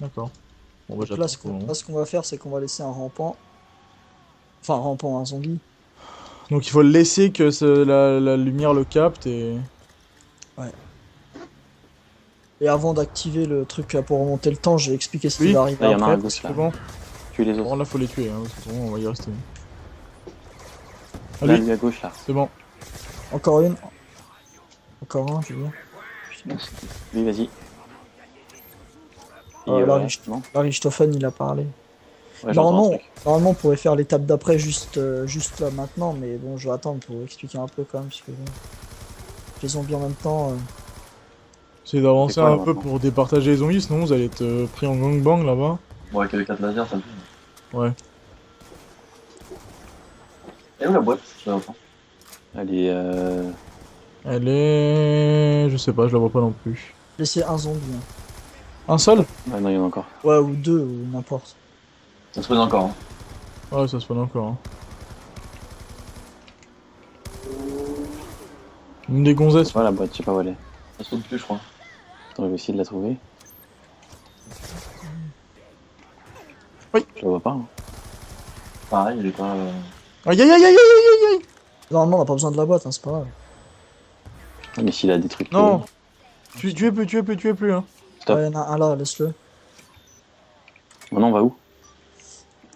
D'accord. Bon bah Donc j'attends. là, pour le moment. là, ce qu'on va faire, c'est qu'on va laisser un rampant. Enfin, un rampant, un zombie. Donc il faut laisser que la lumière le capte et. Et avant d'activer le truc là, pour remonter le temps, j'ai expliqué ce qui Oui, va arriver Là, il y en a un à après. gauche, là. C'est bon. Tuez les Bon autres. là faut les tuer, hein, parce que sinon, on va y rester. Là, Allez, lui à gauche, là. c'est bon. Encore une. Encore un, je veux dire. Lui, vas-y. Et Là, non là, Richthofen, il a parlé. Ouais, j'entends un Normalement, truc. normalement, on pourrait faire l'étape d'après juste là maintenant, mais bon, je vais attendre pour expliquer un peu quand même, parce que bon, les zombies en même temps. Essayez d'avancer C'est quoi, un là, peu maintenant pour départager les zombies, sinon vous allez être pris en gangbang là-bas. Bon, avec les 4 lasers, ça me fait. Ouais. Et où la boîte? Je l'entends. Allez, Elle est. Je sais pas, je la vois pas non plus. Laisser un zombie. Hein. Un seul? Ah non, il y en a encore. Ouais, ou deux, ou n'importe. Ça se pose encore. Hein. Ouais, ça se fait encore. Hein. Une des gonzesses. Voilà la boîte, je sais pas où elle est. Ça se pose plus, je crois. Attends, je vais essayer de la trouver. Oui. Je la vois pas. Hein. Pareil, il est pas. Aïe aïe aïe aïe aïe aïe aïe. Normalement, on n'a pas besoin de la boîte, hein, c'est pas grave. Ah, mais s'il a des trucs. Non. Tu es plus, tu es plus, tu es plus. Hein. Stop. Ouais, il y en a un là, laisse-le. Maintenant, on va où?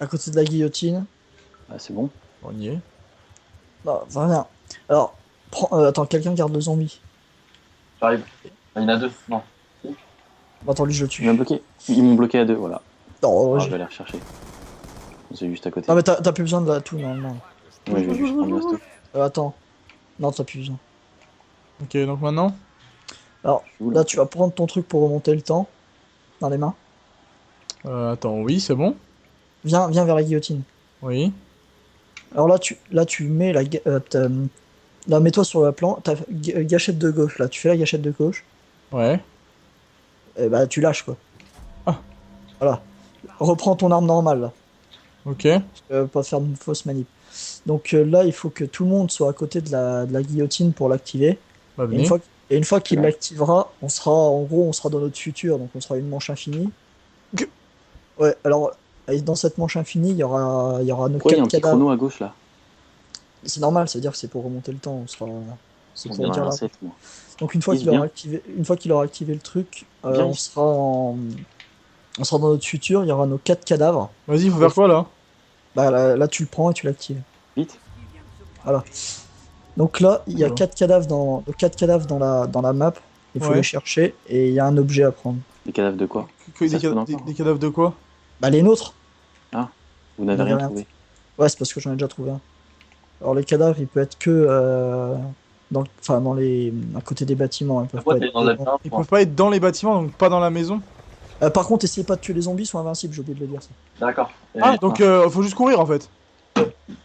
À côté de la guillotine. Ah, c'est bon. On y est. Bah, rien. Alors, attends, quelqu'un garde le zombie. J'arrive. Il y en a 2. Non. Bah, attends, lui, je le Il tue. m'a bloqué. Ils m'ont bloqué à 2, voilà. Non, Ah, j'ai- je vais aller rechercher. C'est juste à côté. non mais t'as plus besoin de la tout, normalement. Ouais, je vais juste prendre le stock. Attends. Non, t'as plus besoin. Ok, donc maintenant. Alors, Je suis où, là là, tu vas prendre ton truc pour remonter le temps. Dans les mains. Attends, oui, c'est bon. Viens vers la guillotine. Oui. Alors là, tu mets là, mets-toi sur la plan. Ta gâchette de gauche, là. Tu fais la gâchette de gauche. Ouais. Et bah, tu lâches, quoi. Ah. Voilà. Reprends ton arme normale, là. Ok. Pas faire de fausse manip. Donc là, il faut que tout le monde soit à côté de la guillotine pour l'activer. Bah, Et venez. une fois qu'il Ouais. l'activera, on sera dans notre futur, donc on sera une manche infinie. Que- Ouais, alors, et dans cette manche infinie, il y aura nos Pourquoi il y a un 4 petit cadavres. chrono à gauche là? C'est normal, ça veut dire que c'est pour remonter le temps. C'est On pour dirait dire un là. 7, moi. Donc une fois Il qu'il se aura activé le truc, Bien, on il- sera dans notre futur, il y aura nos 4 cadavres. Vas-y, faut faire quoi là? Bah là, tu le prends et tu l'actives. Vite. Donc là, il y a Voilà. 4 cadavres dans la map. Il faut Ouais. les chercher et il y a un objet à prendre. Les cadavres de quoi? Des, Ça se peut des- encore. des cadavres de quoi? Bah les nôtres. Vous n'avez On avait rien rien. trouvé. Ouais, c'est parce que j'en ai déjà trouvé un. Alors les cadavres, ils peuvent être que à côté des bâtiments. Ils La peuvent boîte pas est être dans la dedans. Ils peuvent pas être dans les bâtiments, donc pas dans la maison. Par contre, essayez pas de tuer les zombies, ils sont invincibles, j'ai oublié de le dire ça. D'accord. Et- Ah, donc faut juste courir en fait.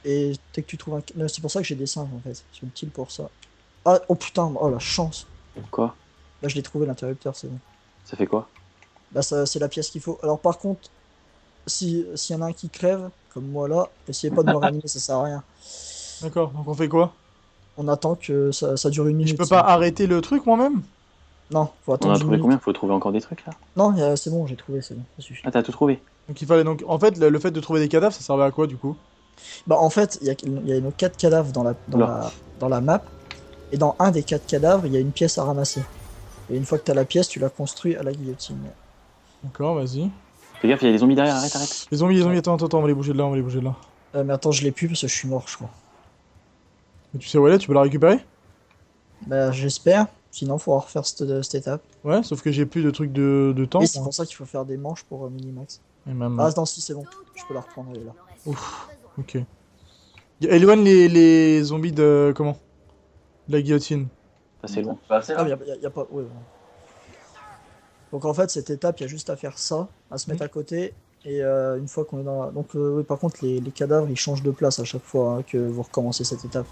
Et dès que tu trouves un... C'est pour ça que j'ai des singes en fait, c'est utile pour ça. Ah, oh putain, oh la chance. Quoi? Là je l'ai trouvé l'interrupteur, c'est bon. Ça fait quoi? Là c'est la pièce qu'il faut. Alors par contre, s'il y en a un qui crève, comme moi là, essayez pas de me réanimer, ça sert à rien. D'accord, donc on fait quoi? On attend que ça dure une minute. Je peux pas arrêter le truc moi-même? Non, faut On attendre a une trouvé minute. combien? Faut trouver encore des trucs là? Non, c'est bon, j'ai trouvé, c'est bon, ça suffit. Ah, t'as tout trouvé? Donc il fallait donc. En fait, le fait de trouver des cadavres, ça servait à quoi du coup? Bah en fait, il y a nos 4 cadavres dans la map, et dans un des 4 cadavres, il y a une pièce à ramasser. Et une fois que tu as la pièce, tu la construis à la guillotine. D'accord, vas-y. Fais gaffe, il y a des zombies derrière, arrête. Les zombies, attends, on va les bouger de là, on va les bouger de là. Mais attends, je l'ai plus parce que je suis mort, je crois. Mais tu sais où elle est, tu peux la récupérer? Bah j'espère, sinon faut refaire cette étape. Ouais, sauf que j'ai plus de trucs de temps. Oui, c'est pour ça qu'il faut faire des manches pour Minimax. Et même. Ah non, si c'est bon, je peux la reprendre, elle est là. Ok. Éloigne les zombies de. Comment? De la guillotine. Ça c'est loin. Pas assez Ah, là. mais y a pas... Ouais, bon. Donc en fait, cette étape, il y a juste à faire ça, à se mettre à côté, Et une fois qu'on est dans la... Donc oui, par contre, les cadavres, ils changent de place à chaque fois hein, que vous recommencez cette étape.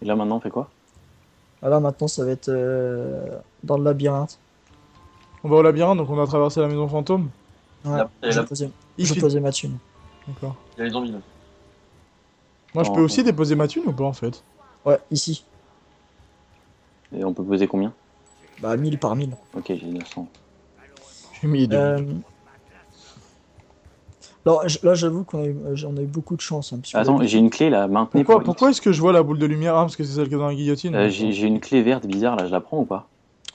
Et là, maintenant, on fait quoi? Ah, là, maintenant, ça va être dans le labyrinthe. On va au labyrinthe, donc on a traversé la maison fantôme. Ouais, Là, et je là- posais, Il je fit- posais ma thune. D'accord. Il y a les zombies là. Moi, je Attends, peux aussi attends. déposer ma thune ou pas, en fait? Ouais, ici. Et on peut poser combien? Bah, 1000 par 1000. Ok, j'ai 900. J'ai mis deux. Alors, là, j'avoue j'en ai eu beaucoup de chance. Hein, puisque Attends, j'ai une clé là, maintenez Pourquoi est-ce que je vois la boule de lumière? Ah, parce que c'est celle qui est dans la guillotine. J'ai une clé verte bizarre là, je la prends ou pas?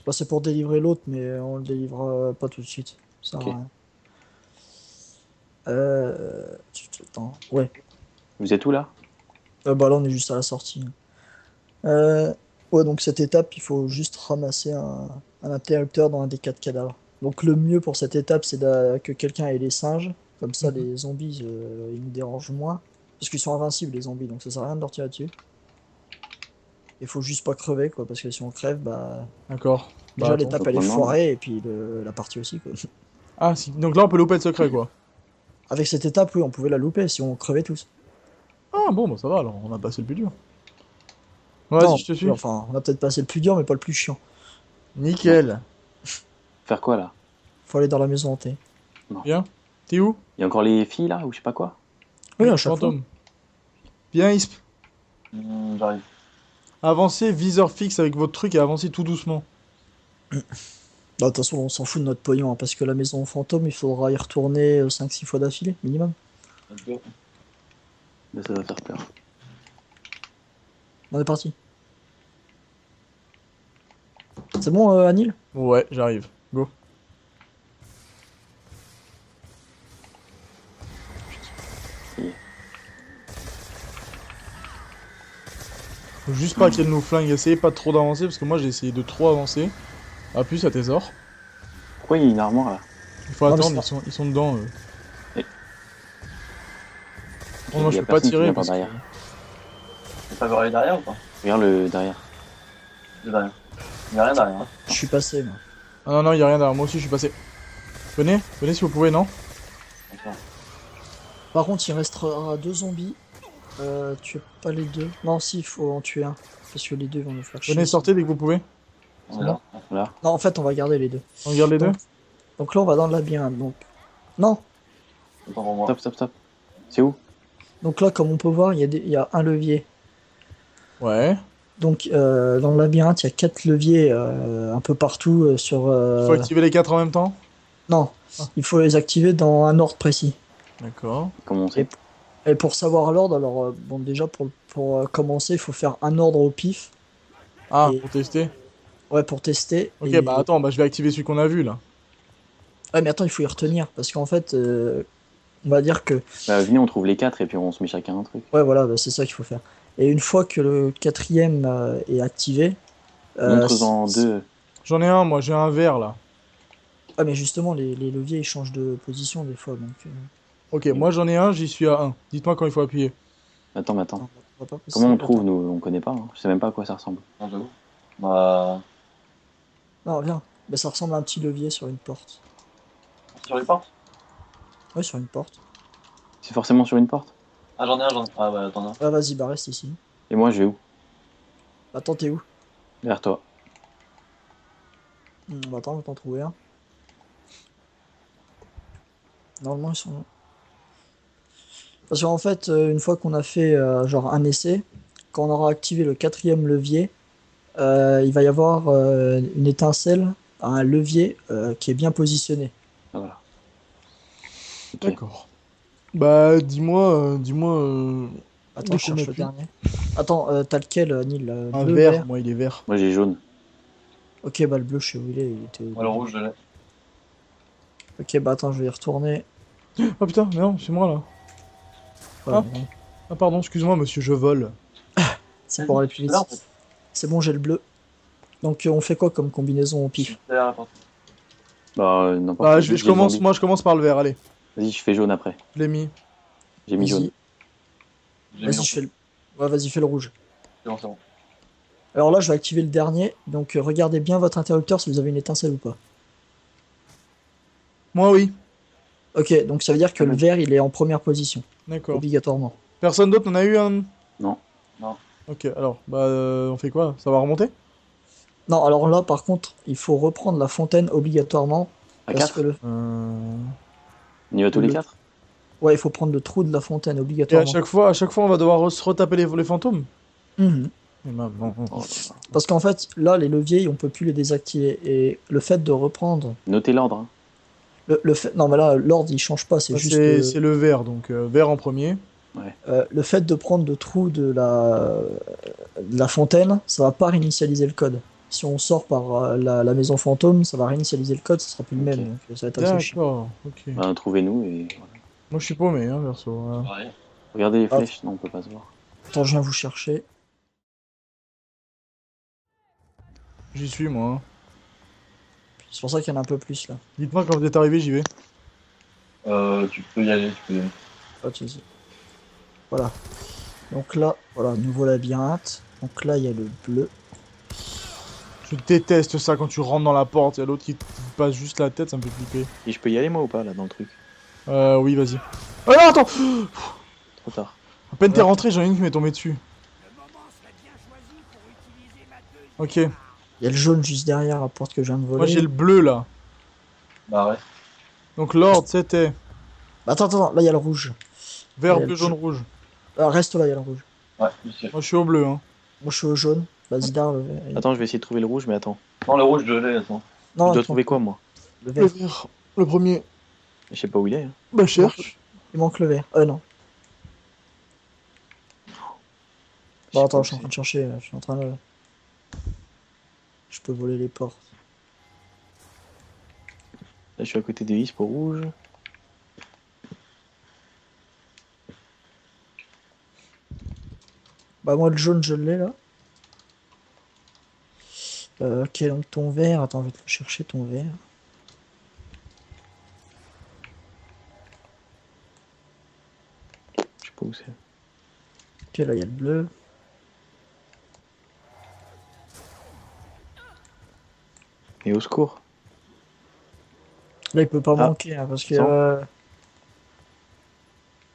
Bah, c'est pour délivrer l'autre, mais on le délivre pas tout de suite. Ça sert à Ok. rien. Attends, ouais. Vous êtes où là? Bah là, on est juste à la sortie. Ouais, donc cette étape, il faut juste ramasser un interrupteur dans un des 4 cadavres. Donc le mieux pour cette étape, c'est que quelqu'un ait les singes. Comme ça, Mhm. les zombies, ils nous dérangent moins. Parce qu'ils sont invincibles, les zombies, donc ça sert à rien de leur tirer dessus. Il faut juste pas crever, quoi, parce que si on crève, bah... D'accord. Déjà, attends. l'étape, donc elle est maintenant, foirée, et puis la partie aussi, quoi. Ah, si. Donc là, on peut louper le secret, quoi. Avec cette étape, oui, on pouvait la louper si on crevait tous. Ah, bon, bah ça va, alors. On a passé le plus dur. Non, Vas-y, je te suis. enfin, on a peut-être passé le plus dur, mais pas le plus chiant. Nickel. Faire quoi là? Faut aller dans la maison hantée. Bien. T'es où? Il y a encore les filles là ou je sais pas quoi? Oui, à chaque fois. Fantôme. Bien, Isp. J'arrive. Avancez, viseur fixe avec votre truc et avancez tout doucement. Bah, de toute façon, on s'en fout de notre pognon, hein, parce que la maison fantôme, il faudra y retourner 5-6 fois d'affilée, minimum. Let's go. Là, ça va faire peur. On est parti. C'est bon, Anil? Ouais, j'arrive. Go. Faut juste pas qu'elle nous flingue. Essayez pas trop d'avancer parce que moi j'ai essayé de trop avancer. Ah, plus à Thésor. Pourquoi il y a une armoire là? Il faut Non, mais attendre, c'est ils sont dedans. Et- Bon, moi Il y je a peux pas personne qui tirer vient par parce que... derrière. Tu peux avoir les derrière ou pas? Regarde le derrière. De derrière. Il n'y a rien derrière. Hein. Je suis passé, moi. Ah non, non, y a rien derrière. Moi aussi je suis passé. Venez si vous pouvez, non? Attends. Par contre, il restera 2 zombies. Tuez pas les deux. Non, si, il faut en tuer un. Parce que les deux vont nous faire chier. Venez, sortez dès que vous pouvez. On est là. Là. Non, en fait, on va garder les deux. On regarde les deux. Donc là, on va dans le labyrinthe. Donc... Non. Attends pour moi. Stop, stop, stop. C'est où? Donc là, comme on peut voir, il y a un levier. Ouais. Donc dans le labyrinthe, il y a 4 leviers un peu partout sur... Faut activer les 4 en même temps. Non, Ah. il faut les activer dans un ordre précis. D'accord. Comment on sait? Et pour savoir l'ordre, alors bon déjà pour commencer, il faut faire un ordre au pif. Ah, Et- pour tester. Ouais, pour tester. Ok, Et- bah attends, bah je vais activer celui qu'on a vu là. Ouais, mais attends, il faut y retenir. Parce qu'en fait, on va dire que... Bah venez, on trouve les 4 et puis on se met chacun un truc. Ouais, voilà, bah, c'est ça qu'il faut faire. Et une fois que le quatrième est activé... Montre-en deux. J'en ai un, moi, j'ai un vert là. Ah, mais justement, les leviers, ils changent de position des fois. Donc, Ok, moi j'en ai un, j'y suis à 1. Dites-moi quand il faut appuyer. Attends, mais attends. on va pas passer- Comment on attends. trouve nous? On connaît pas. Hein. Je sais même pas à quoi ça ressemble. Non, j'avoue. Bah. Non, viens. Bah, ça ressemble à un petit levier sur une porte. Sur les portes? Ouais, sur une porte. C'est forcément sur une porte? Ah, j'en ai un, j'en ai. Ah, bah, attends, un. Ah, vas-y, bah reste ici. Et moi, je vais où? Attends, t'es où? Vers toi. Bah, attends, on va t'en trouver un. Normalement, ils sont là. Parce qu'en fait, une fois qu'on a fait genre un essai, quand on aura activé le quatrième levier, il va y avoir une étincelle, un levier qui est bien positionné. Ah, voilà. Ok. D'accord. Bah, dis-moi. Attends, Dès je qu'on cherche le appuie. dernier. Attends, t'as lequel, Nil? Un Bleu, vert, vert. moi il est vert. Moi, j'ai jaune. Ok, bah le bleu, je sais où il est. Il était... Moi, le rouge, je l'ai. Ok, bah attends, je vais y retourner. Oh putain, non, c'est moi là. Ouais, Ah. bon, Ah pardon, excuse-moi monsieur, je vole. c'est pour aller plus vite. Là, en fait. C'est bon, j'ai le bleu. Donc on fait quoi comme combinaison au pif? Derrière la porte. Bah, n'importe Bah, quoi. je J'ai le commence, zombie. moi je commence par le vert, allez. Vas-y, je fais jaune après. Je l'ai mis. J'ai mis jaune. Vas-y, J'ai mis vas-y, je fais le... Ouais, vas-y, fais le rouge. C'est bon, c'est bon. Alors là, je vais activer le dernier. Donc regardez bien votre interrupteur si vous avez une étincelle ou pas. Moi oui. Ok, donc ça veut dire que le vert il est en première position, D'accord. obligatoirement. Personne d'autre n'en a eu un? Non. Ok, alors, bah, on fait quoi? Ça va remonter? Non, alors là par contre, il faut reprendre la fontaine obligatoirement. À Parce que 4? le... On y va tous les le- 4? Ouais, il faut prendre le trou de la fontaine Et obligatoirement. à chaque fois, on va devoir se retaper les fantômes? Mhm. Eh ben, bon. Oh là là. Parce qu'en fait, là, les leviers, on peut plus les désactiver. Et le fait de reprendre... Notez l'ordre. Hein. Le fait... Non, mais là, l'ordre, il change pas, c'est Bah, juste... c'est le vert, donc vert en premier. le fait de prendre le trou de la fontaine, ça va pas réinitialiser le code. Si on sort par la maison fantôme, ça va réinitialiser le code, ça sera plus le Ok. même. Donc ça va être assez chiant. D'accord, ok. Bah, trouvez-nous et voilà. Moi, je suis paumé, hein, perso. Ouais. Regardez les Ah. flèches. Non, on peut pas se voir. Attends, je viens vous chercher. J'y suis, moi. Hein. C'est pour ça qu'il y en a un peu plus là. Dites-moi quand vous êtes arrivé, j'y vais. Tu peux y aller, tu peux y aller. Pas de soucis. Voilà. Donc là, voilà, nouveau labyrinthe. Donc là, il y a le bleu. Je déteste ça quand tu rentres dans la porte, il y a l'autre qui te passe juste la tête, ça me fait flipper. Et je peux y aller moi ou pas là dans le truc? Oui, vas-y. Oh non, attends! Trop tard. À peine t'es rentré, j'en ai une qui m'est tombée dessus. Le moment serait bien choisi pour utiliser ma deuxième. Ok. Il y a le jaune juste derrière la porte que je viens de voler. Moi, j'ai le bleu, là. Bah ouais. Donc, l'ordre, c'était Attends, là, il y a le rouge. vert, Et bleu, le jaune, rouge. Reste là, il y a le rouge. Ouais, je suis. Moi, je suis au bleu, hein. Moi, je suis au jaune. Vas-y, Dar, le vert. Attends, je vais essayer de trouver le rouge, mais attends. Non, le rouge, je l'ai, attends. Non, je dois attends, trouver quoi moi? le Le vert. vert. Le premier. Je sais pas où il est. Hein. Bah, cherche. Il manque le vert. Non. Je Bon, sais attends, pas je suis en où train de chercher. Je suis en train de... Je peux voler les portes. c'est. Là, je suis à côté des vis pour rouge. Bah, moi, le jaune, je l'ai là. Ok, donc ton vert. Attends, je vais te chercher ton vert. Je sais pas où c'est. Ok, là, il y a le bleu. Et au secours. Là, il peut pas Ah. manquer, hein, parce que... Sans.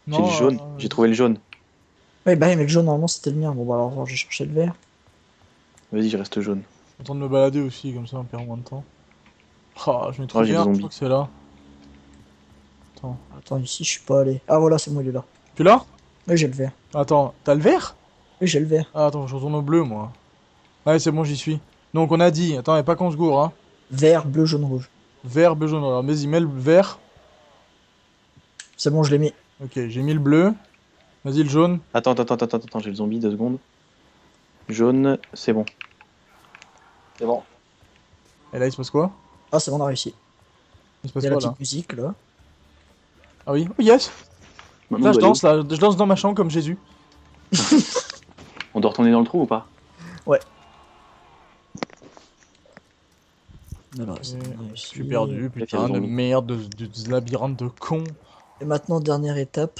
J'ai Non, le jaune. J'ai trouvé le jaune. Ouais, bah, mais le jaune, normalement, c'était le mien. Bon, bah, alors, j'ai cherché le vert. Vas-y, je reste jaune. Je suis en train de me balader aussi, comme ça, on perd moins de temps. Ah, je vais trouver j'ai des un, je zombies. crois que c'est là. Attends, ici, je suis pas allé. Ah, voilà, c'est moi, il est là. Tu l'as? Oui, j'ai le vert. Attends, t'as le vert? Oui, j'ai le vert. Ah, attends, je retourne au bleu, moi. Ouais, c'est bon, j'y suis. Donc, on a dit, attends, et pas qu'on se gourre, hein. Vert, bleu, jaune, rouge. Vert, bleu, jaune. Alors, vas-y, mets le vert. C'est bon, je l'ai mis. Ok, j'ai mis le bleu. Vas-y, le jaune. Attends, j'ai le zombie, 2 secondes. Jaune, c'est bon. C'est bon. Et là, il se passe quoi? Ah, c'est bon, on a réussi. Il se Il passe y a la quoi, là? petite musique, là. Ah oui, oh yes! Maintenant, Là, on je doit danse, là. Je danse dans ma chambre comme Jésus. aller où? On doit retourner dans le trou ou pas? Alors, Ok, c'est bon, on a Je réussi. suis perdu, il y a putain des de zombies. merde, de ce labyrinthe de con. Et maintenant, dernière étape.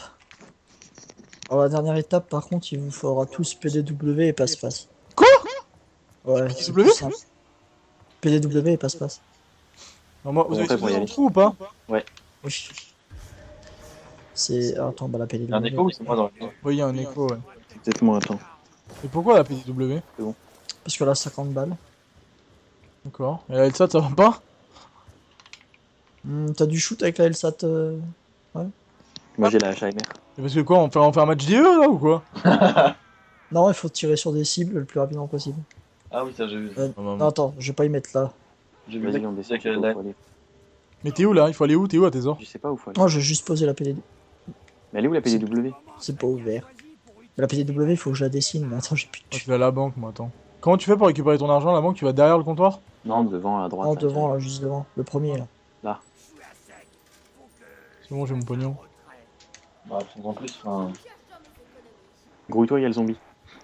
Alors, la dernière étape, par contre, il vous faudra tous PDW et passe-passe. Quoi? Ouais, c'est PDW? plus simple. PDW et passe-passe. Non, moi, vous Bon, avez après, sauté pour y dans le aller. trou ou pas? Oui. C'est... Attends, bah la Il y a un PDW. écho ou c'est moi dans le. Oui, il y a un écho, ouais. C'est peut-être moi, attends. Et pourquoi la PDW? Parce que là, 50 balles. D'accord. Et la LSAT, ça va pas? T'as du shoot avec la LSAT Moi, j'ai la HMR. Et parce que quoi, on fait un match d'IE, là, ou quoi? Non, il faut tirer sur des cibles le plus rapidement possible. Ah oui, ça j'ai vu. Non, attends, je vais pas y mettre là. J'ai vu Vas-y, on descend. avec Je sais pas où la. faut aller. Mais t'es où, là? Il faut aller où? T'es où, à tes ors? Je sais pas où faut aller. Non, je vais juste poser la PDW. Mais elle est où la PDW? C'est pas ouvert. Mais la PDW, il faut que je la dessine. Mais attends, j'ai plus de Moi, je thunes. vais à la banque, moi, attends. Comment tu fais pour récupérer ton argent à la banque? Tu vas derrière le comptoir? Non, devant, à droite. Non, là, devant, là, juste devant. Le premier, là. C'est bon, j'ai mon pognon. Bah, en plus, enfin. Grouille-toi, il y a le zombie.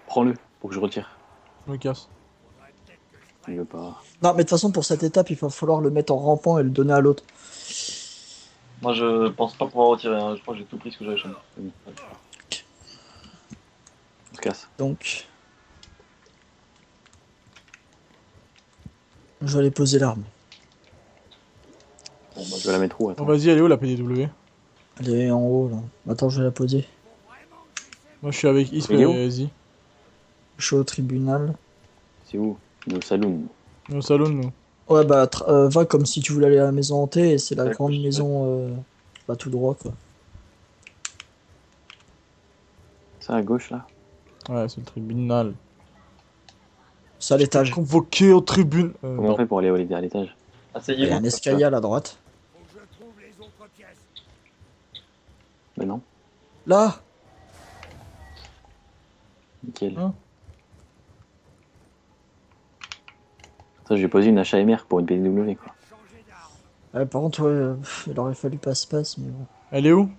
Prends-le pour que je retire. Je me casse. Il veut pas. Non, mais de toute façon, pour cette étape, il va falloir le mettre en rampant et le donner à l'autre. Moi, je pense pas pouvoir retirer. Hein. Je crois que j'ai tout pris ce que j'avais chez moi. On se casse. Donc... Je vais aller poser l'arme. Bon, bah, Je vais la mettre où? Bon, Attends. vas-y, elle est où, la PDW? Elle est en haut là. Attends, je vais la poser. Moi, je suis avec Isp, Il est où vas-y. Je suis au tribunal. C'est où? Au saloon. Au salon, nous. Ouais, bah, va comme si tu voulais aller à la maison hantée, et c'est la Ouais, grande je sais. maison, bah, tout droit, quoi. Ça à gauche là? Ouais, c'est le tribunal. C'est à l'étage. Convoqué au tribune. Comment on fait pour aller à l'étage? Il y Asseyez-vous. a un escalier à la droite. Faut que je trouve les autres pièces. Bah non, Là! nickel. Hein? Ça, j'ai posé une HAMR pour une PDW quoi. Changer d'arme. Ouais, par contre, ouais, il aurait fallu passe-passe, mais bon. Elle est où?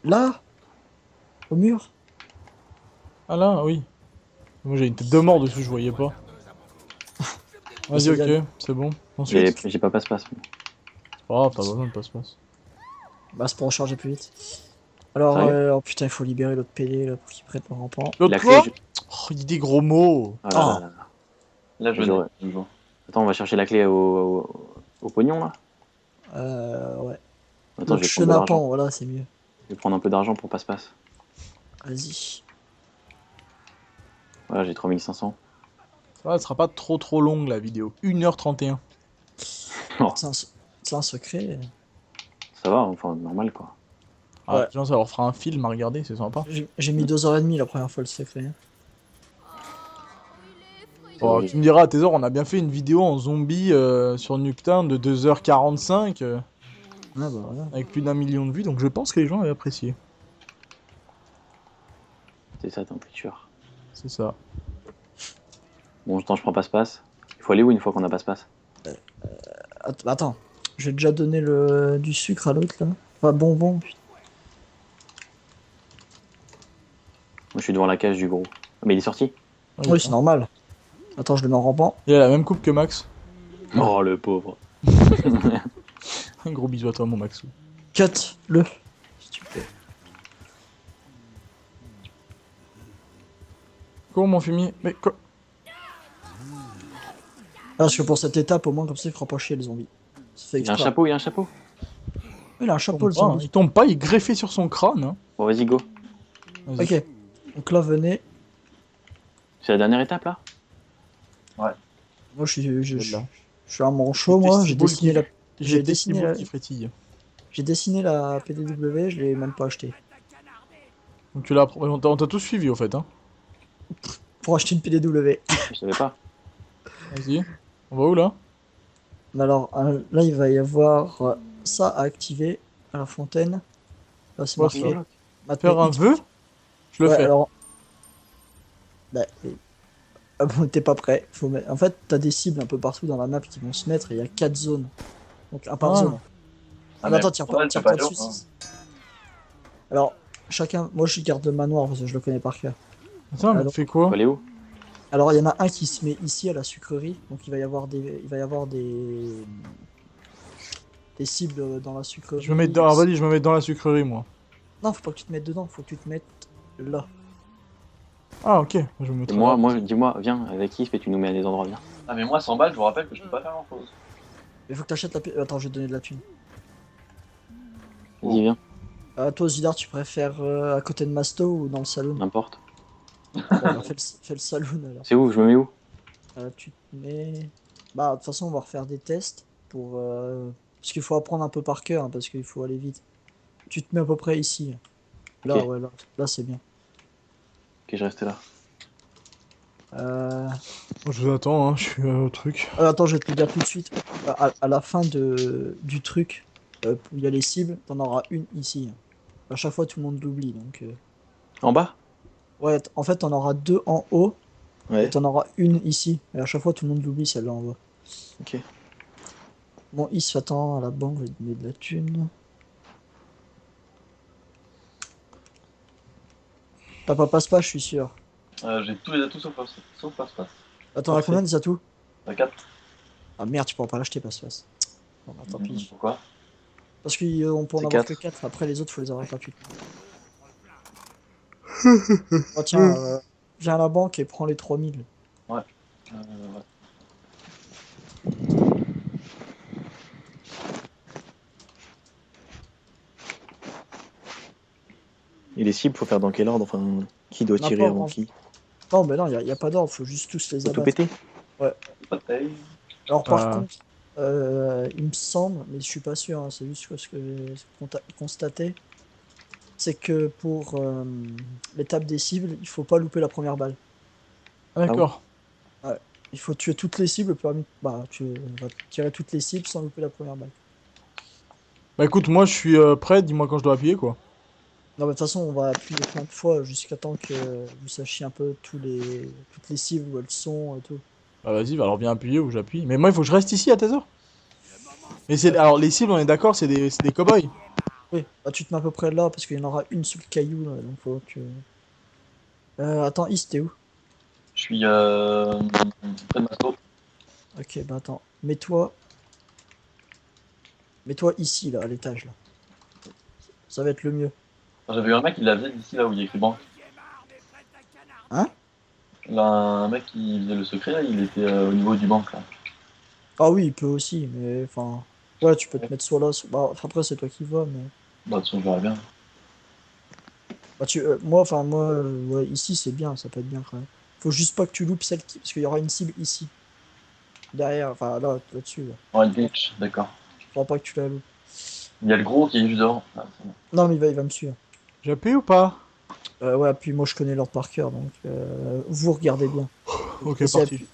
Là! Au mur? Ah là, oui. Moi, j'ai une tête de mort dessus, je voyais pas. Vas-y, C'est bien. ok, c'est bon. Ensuite, J'ai pas passe-passe. c'est pas grave, pas besoin de passe-passe. Bah, c'est pour recharger plus vite. Alors, Sérieux oh putain, il faut libérer l'autre PD là, pour qu'il prenne le rampant. L'autre La quoi? clé, Oh, il dit des gros mots. Ah là là là. Là, je J'aurais- venais. Attends, on va chercher la clé au pognon là. Ouais. Attends, Le je vais prendre de l'argent. chenapan, voilà, c'est mieux. Je vais prendre un peu d'argent pour passe-passe. Vas-y. Voilà, j'ai 3500. Ça va, elle sera pas trop longue la vidéo. 1h31. C'est un secret. Ça va, enfin normal quoi. Ah, Ouais. genre, ça leur fera un film à regarder, c'est sympa. J'ai mis 2h30 la première fois le secret. Hein. Bon, Oui. tu me diras, à tes heures, on a bien fait une vidéo en zombie sur Nuketown de 2h45 Ah bah voilà. avec plus d'1 million de vues, donc je pense que les gens avaient apprécié. C'est ça, t'es un tricheur. C'est ça. Bon, attends, je prends passe-passe. Il faut aller où une fois qu'on a passe-passe? Attends, j'ai déjà donné du sucre à l'autre là. Enfin, bonbon. Putain. Moi, je suis devant la cage du gros. Ah, mais il est sorti? Oui, c'est normal. Attends, je le mets en rampant. Il a la même coupe que Max. Oh, le pauvre. Un gros bisou à toi, mon Maxou. Cut-le. S'il te plaît. Quoi, mon fumier? Mais quoi? Parce que pour cette étape, au moins, comme ça, il fera pas chier les zombies. Ça fait Il y a un exprès. chapeau, il y a un chapeau. Il a un Il chapeau, tombe le pas, hein. zombie. Il tombe pas, il est greffé sur son crâne. Hein. Bon, vas-y, go. Vas-y. Ok. Donc là, venez. C'est la dernière étape là? Moi, je Là. suis un manchot, moi. J'ai dessiné la, J'ai dessiné dessiné la- qui frétille. j'ai dessiné la PDW, je l'ai même pas acheté. Donc tu l'as, on t'a tous suivi au fait. Hein. Pour acheter une PDW. Je savais pas. Vas-y. On va où là? Mais alors, là, il va y avoir ça à activer à la fontaine. Là, c'est Ouais, marqué. faire Maintenant, un vœu? Je le Ouais, fais. alors. Bah, ah bon, t'es pas prêt. En fait, t'as des cibles un peu partout dans la map qui vont se mettre et il y a 4 zones. Donc, un par Ah. zone. Ah, mais attends, tire ouais, tire c'est pas pas dessus. dur, hein. Alors, chacun. Moi, je garde le manoir parce que je le connais par cœur. Attends, mais Alors- tu fais Faut quoi? aller où? Alors, il y en a un qui se met ici à la sucrerie. Donc, il va y avoir des cibles dans la sucrerie. Je me mets dans... Ah, vas-y, je me mets dans la sucrerie, moi. Non, faut pas que tu te mettes dedans, faut que tu te mettes là. Ah, ok. Je me Et mettrai moi, là. dis-moi, viens avec Yves et tu nous mets à des endroits bien. Ah, mais moi, 100 balles, je vous rappelle que je peux pas faire grand chose. Mais faut que t'achètes Attends, je vais te donner de la thune. Vas-y, viens, Toi, Zidar, tu préfères à côté de Masto ou dans le saloon? n'importe. Bon, bah, fais le saloon alors. C'est où? Je me mets où? Tu te mets. Bah, de toute façon, on va refaire des tests pour. Parce qu'il faut apprendre un peu par cœur, hein, parce qu'il faut aller vite. Tu te mets à peu près ici. Là, Ok. ouais, là c'est bien. Ok, je reste là. Moi, je vous attends, hein. Je suis au truc. Attends, je vais te le dire tout de suite. À la fin du truc, où il y a les cibles, t'en auras une ici. À chaque fois, tout le monde l'oublie. Donc, En bas? ouais, en fait, t'en auras deux en haut et Ouais. t'en auras une ici. Et à chaque fois, tout le monde l'oublie celle-là en bas. Ok. Bon, il se attend à la banque, je vais te donner de la thune. Papa passe pas, je suis sûr. J'ai tous les atouts sauf passe-passe. Attends, à Parfait. combien des atouts? 4. Ah merde, tu pourras pas l'acheter, passe-passe. Bon, bah, tant pis. Pourquoi? Parce qu'on peut en C'est avoir quatre. que 4, après les autres, faut les avoir gratuitement. Oh tiens, viens à la banque et prends les 3000. Ouais. Et les cibles, faut faire dans quel ordre? Enfin, qui doit Non, tirer pas avant en- qui? Non, mais non, y a pas d'ordre, faut juste tous les Faut tout abattre. péter? Pas de taille. Alors par Euh. contre, il me semble, mais je suis pas sûr, hein, c'est juste ce que j'ai constaté, c'est que pour l'étape des cibles, il faut pas louper la première balle. Ah, d'accord. Il faut tuer toutes les cibles, bah tu vas tirer toutes les cibles sans louper la première balle. Bah écoute, moi je suis prêt, dis-moi quand je dois appuyer quoi. Non, mais de toute façon, on va appuyer plein de fois jusqu'à temps que vous sachiez un peu toutes les cibles où elles sont et tout. Bah vas-y, bah alors bien appuyer ou j'appuie. Mais moi il faut que je reste ici à tes heures. Mais c'est alors les cibles, on est d'accord, c'est des cow-boys. Oui, bah, tu te mets à peu près là parce qu'il y en aura une sous le caillou là, donc faut que. Attends, Is, t'es où? Je suis près de Masco. Ok, bah attends, mets-toi. Mets-toi ici là, à l'étage là. Ça va être le mieux. J'avais eu un mec qui la faisait d'ici là où il y a écrit banque. Hein? Là, un mec qui faisait le secret, là, il était au niveau du banque là. Ah oui, il peut aussi, mais enfin. Ouais, tu peux te mettre soit là, bah après c'est toi qui vois, mais. Bah, de toute façon, je verrai bien. Bah moi, ouais, ici c'est bien, ça peut être bien quand même. Faut juste pas que tu loupes celle qui. Parce qu'il y aura une cible ici. Derrière, enfin là-dessus. Là. Oh, une glitch, d'accord. Faudra pas que tu la loupes. Il y a le gros qui est juste dehors. Ah, c'est bon. Non, mais il va me suivre. J'appuie ou pas? Ouais, puis moi je connais l'ordre par cœur, donc vous regardez bien. Ok, Essayez parti.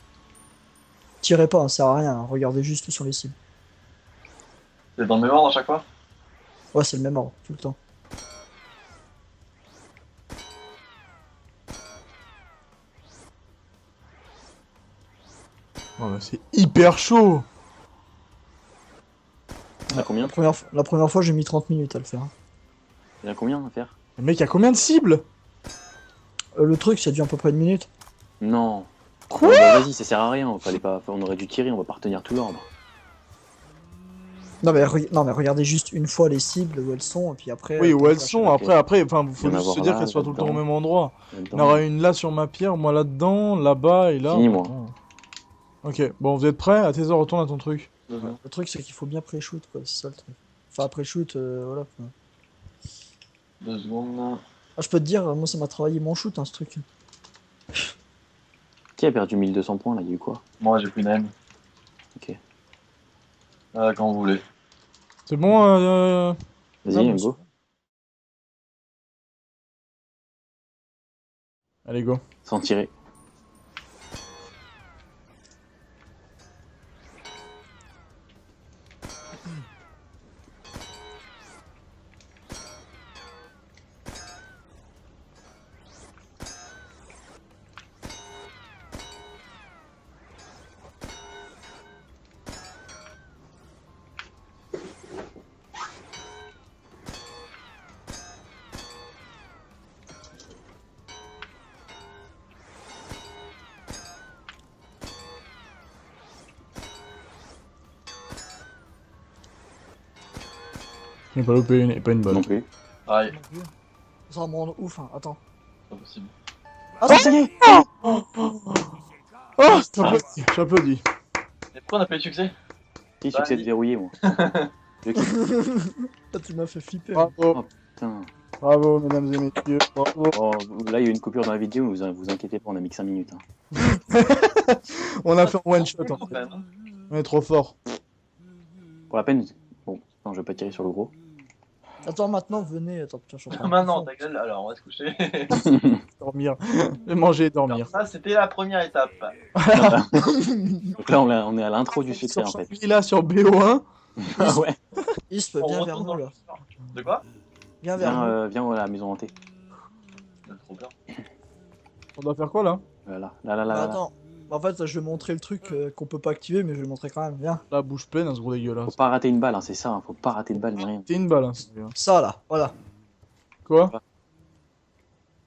Tirez pas, ça sert à rien, hein, regardez juste où sont les cibles. C'est dans le même ordre à chaque fois? Ouais, c'est le même ordre, tout le temps. Oh, bah, c'est hyper chaud. Il y en a combien? La première fois, j'ai mis 30 minutes à le faire. Hein. Il y en a combien à faire? Le mec, il y a combien de cibles? Le truc, ça dure à peu près une minute. Non. Quoi? Bah, vas-y, ça sert à rien. Fallait pas... On aurait dû tirer, on va pas retenir tout l'ordre. Non, mais regardez juste une fois les cibles où elles sont, et puis après. Oui, où comme elles ça, sont. ok. Après, enfin, faut Il y en a juste se voir dire là, qu'elles soient tout le temps au là-dedans. même endroit. Il y en Là-dedans. aura une là sur ma pierre, moi là-dedans, là-bas et là. Fini, moi. Ok, bon, vous êtes prêts? À tes heures, retourne à ton truc. Le truc, c'est qu'il faut bien pré-shoot, quoi, c'est ça le truc. Enfin, pré-shoot, voilà. Quoi. 2 secondes. Ah, je peux te dire, moi ça m'a travaillé mon shoot, hein, ce truc. Qui a perdu 1200 points là? Il y a eu quoi? Moi, j'ai pris une M. Ok. Quand vous voulez. C'est bon, Vas-y, bon, go. Allez, go. Sans tirer. Il n'est pas loupé, il n'est pas une Non bonne. plus. Aïe, Ça va me rendre ouf, hein. Attends. c'est pas possible. Ah, ça y est! Oh, j'applaudis. Et pourquoi on a pas eu de succès? Si, succès de verrouillé, moi. Je kiffe. Ah, tu m'as fait flipper. Bravo, Oh putain. bravo, mesdames et messieurs, bravo. Oh, là, il y a eu une coupure dans la vidéo, vous inquiétez pas, on a mis que 5 minutes. Hein. On a fait un one shot, Quand en fait. même, hein. On est trop fort. Pour la peine. Bon, non, je vais pas tirer sur le gros. Attends, maintenant, venez. Attends, putain, je suis en train de Maintenant, confondre. ta gueule, alors on va se coucher. Dormir. Manger et dormir. Alors, ça, c'était la première étape. Donc là, on est à l'intro du secret en fait. Là sur BO1. Ah ouais. Isp, On viens retourne vers dans nous, le là. futur. De quoi? Viens vers nous. Viens à la maison hantée. J'ai trop peur. On doit faire quoi là? Voilà. Bah, Là. attends. En fait, je vais montrer le truc qu'on peut pas activer, mais je vais le montrer quand même. Viens. La bouche pleine, un gros Faut dégueulasse. pas rater une balle, hein, c'est ça. Hein. Faut pas rater de balle ni rien. C'est une balle, hein. Ça, là. Voilà. Quoi?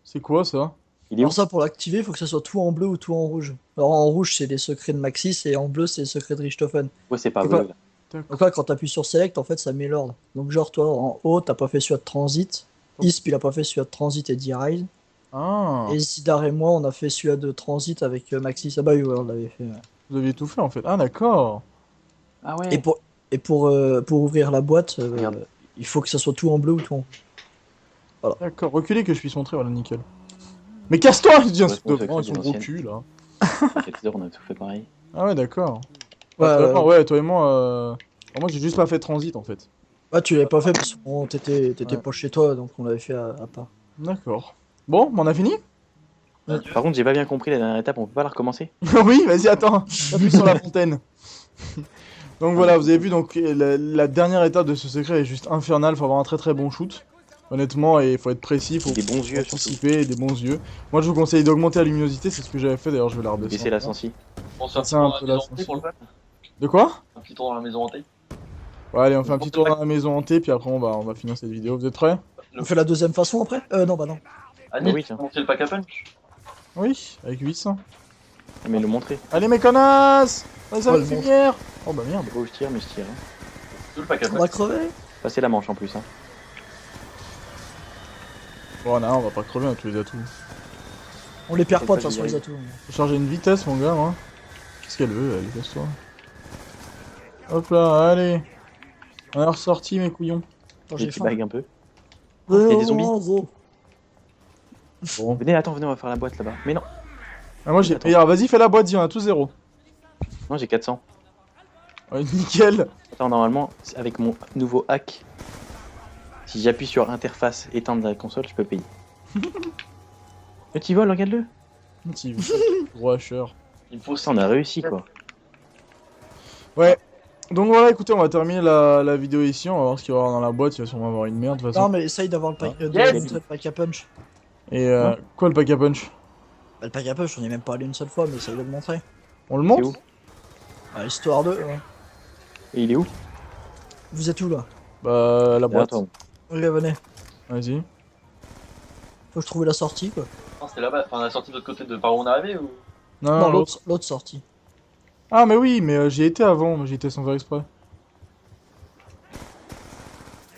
C'est quoi ça? Il est où? Alors ça, pour l'activer, il faut que ça soit tout en bleu ou tout en rouge. Alors en rouge, c'est les secrets de Maxis, et en bleu, c'est les secrets de Richthofen. Ouais, c'est pas C'est bleu. quoi? Là. Donc là, quand t'appuies sur Select, en fait, ça met l'ordre. Donc genre, toi, en haut, t'as pas fait celui de Transit. Isp, il a pas fait celui de Transit et D-Rise. Ah, Et Zidar et moi, on a fait celui de Transit avec Maxis. Ah bah oui, ouais, on l'avait fait. Ouais. vous aviez tout fait en fait. Ah d'accord. Ah ouais. Et pour ouvrir la boîte, Regarde. il faut que ça soit tout en bleu ou tout en rouge. D'accord, reculez que je puisse montrer, voilà, nickel. Mais casse-toi, je dis un Ouais, truc de c'est devant, secret son gros d'ancienne. cul, là. On a tout fait pareil. Ah ouais, d'accord. Ouais, Toi et moi, moi j'ai juste pas fait transit, en fait. ouais, tu l'avais pas fait parce que bon, t'étais Ouais. pas chez toi, donc on l'avait fait à part. D'accord. Bon, on a fini? Par contre, j'ai pas bien compris la dernière étape, on peut pas la recommencer? Oui, vas-y, attends, appuie sur la fontaine. Donc voilà, vous avez vu, donc la dernière étape de ce secret est juste infernale, faut avoir un très très bon shoot. Honnêtement, et il faut être précis, faut Des bons yeux, surtout. anticiper, et des bons yeux. Moi je vous conseille d'augmenter la luminosité, c'est ce que j'avais fait, d'ailleurs je vais la redescendre. Baisser la sensi. On se fait un petit C'est un tour dans peu la la maison hantée pour le fun. De quoi? Un petit tour dans la maison hantée. Ouais, allez, on fait un petit tour dans la maison hantée, puis après on va finir cette vidéo. Vous êtes prêts? On fait la deuxième façon après? Non, bah non. Annie, oui, tu tiens. peux monter le pack à punch? Oui, avec 800. Mais le montrer. Allez mes connasses! Allez, Oh, la le lumière! Oh bah merde. Je sais pas où je tire, mais je tire. Hein. Tout le pack à On punch. va crever? Passer la manche en plus. Hein. Bon, non, on va pas crever, on a tous les atouts. On les perd C'est pas pas de toute façon génial. les atouts. Faut charger une vitesse, mon gars, moi. Qu'est-ce qu'elle veut, elle, casse-toi. Hop là, allez. On est ressorti, mes couillons. Attends, Des j'ai petits faim. bags un peu. y a des zombies. Gros. Bon. Venez, attends, venez, on va faire la boîte là-bas. Mais non, Ah, moi j'ai. Attends. Regarde, vas-y, fais la boîte, dis, on a tous zéro. non, j'ai 400. Ouais, nickel. Attends, normalement, avec mon nouveau hack, si j'appuie sur interface éteindre la console, je peux payer. Le petit vol, regarde-le. Petit gros hacheur. Il me faut Ça, on a réussi quoi. Ouais. Donc voilà, écoutez, on va terminer la vidéo ici. On va voir ce qu'il va y avoir dans la boîte. Il va sûrement avoir une merde de toute Non, façon. mais essaye d'avoir le pack, de Yes. montrer le pack à punch. Et quoi le pack à punch? Bah, le pack à punch, on y est même pas allé une seule fois, mais essaye de le montrer. On le C'est monte? où? Ah, histoire de. Ouais. Et il est où? Vous êtes où là? Bah, la boîte. Attends. Ok, venez. Vas-y. Faut que je trouve la sortie quoi. Non, c'était là-bas. Enfin, on a sorti de l'autre côté de par où on est arrivé ou? Non, Non, l'autre. l'autre sortie. Ah, mais oui, mais j'y étais avant. J'y étais sans faire exprès.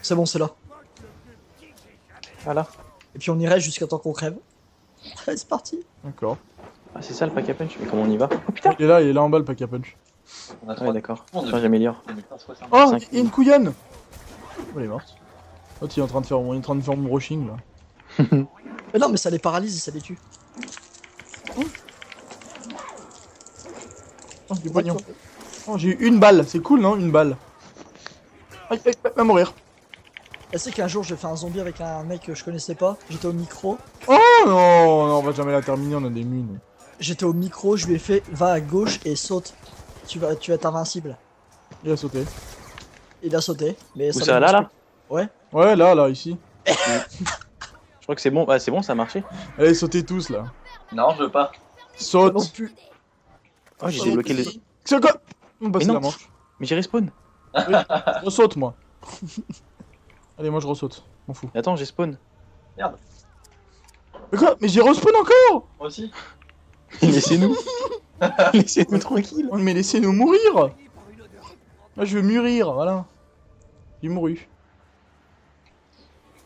C'est bon, c'est là. Voilà. Et puis on irait jusqu'à temps qu'on crève. Allez, c'est parti. D'accord. Ah, c'est ça le pack à punch, mais comment on y va? Oh putain! Il est là en bas le pack à punch. On a Ouais, trois. d'accord. On Attends, j'améliore. Oh, Cinq. il y a une couillonne! Oh, elle est morte. L'autre, il est en train de faire mon brushing là. Mais non, mais ça les paralyse et ça les tue. Oh, du pognon. Oh, j'ai eu une balle, c'est cool non? Une balle. Aïe, aïe, va mourir. Elle sait qu'un jour j'ai fait un zombie avec un mec que je connaissais pas. J'étais au micro. Oh non, non, on va jamais la terminer, on a des mines. J'étais au micro, je lui ai fait va à gauche et saute. Tu vas être invincible. Il a sauté. Il a sauté, mais Où ça ça, l'a là? Ouais, là, ici. Je crois que c'est bon. Ah, c'est bon, ça a marché. Allez, sautez tous là. Non, je veux pas. Saute. non plus. Oh, j'ai débloqué le. C'est quoi? On passe Mais non. la manche. Mais j'ai respawn. Je ressaute moi. Allez, moi je ressaute. M'en fous. Attends, j'ai spawn. Mais quoi? Mais j'ai respawn encore? Moi aussi. Laissez-nous. Laissez-nous tranquille. Oh, mais laissez-nous mourir! Moi je veux mûrir, voilà. J'ai mouru.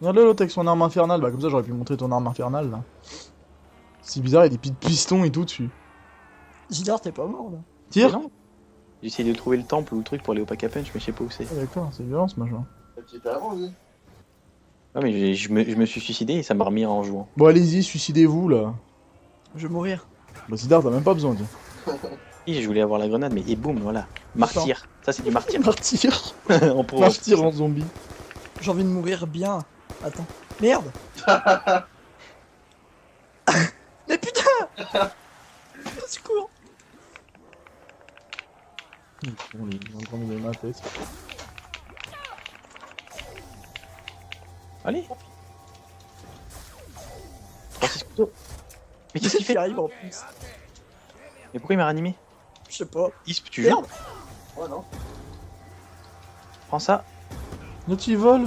Regarde l'autre avec son arme infernale, bah comme ça j'aurais pu montrer ton arme infernale là. C'est bizarre, il y a des petits pistons et tout dessus. Zidar, t'es pas mort là. Tire? Mais non. J'ai essayé de trouver le temple ou le truc pour aller au pack à punch, mais je sais pas où c'est. Ah, d'accord, c'est violent ce machin. Tu étais avant, lui. Ouais, mais je me suis suicidé et ça m'a remis en jouant. Bon allez-y, suicidez-vous là. Je vais mourir. Bah Sidar, t'as même pas besoin, tiens. Et je voulais avoir la grenade, mais et boum, voilà. Martyr. Ça, c'est du martyr. Martyr. En pro. Martyr en zombie. J'ai envie de mourir bien. Attends. Merde. Mais putain. Secours. Il est en train de me donner ma tête. Allez. 3-6 couteaux. Mais qu'est-ce qu'il fait? Il arrive en plus. Mais pourquoi il m'a réanimé? Je sais pas. Isp, tu viens? Merde. Ouais, non. Prends ça. L'autre il vole.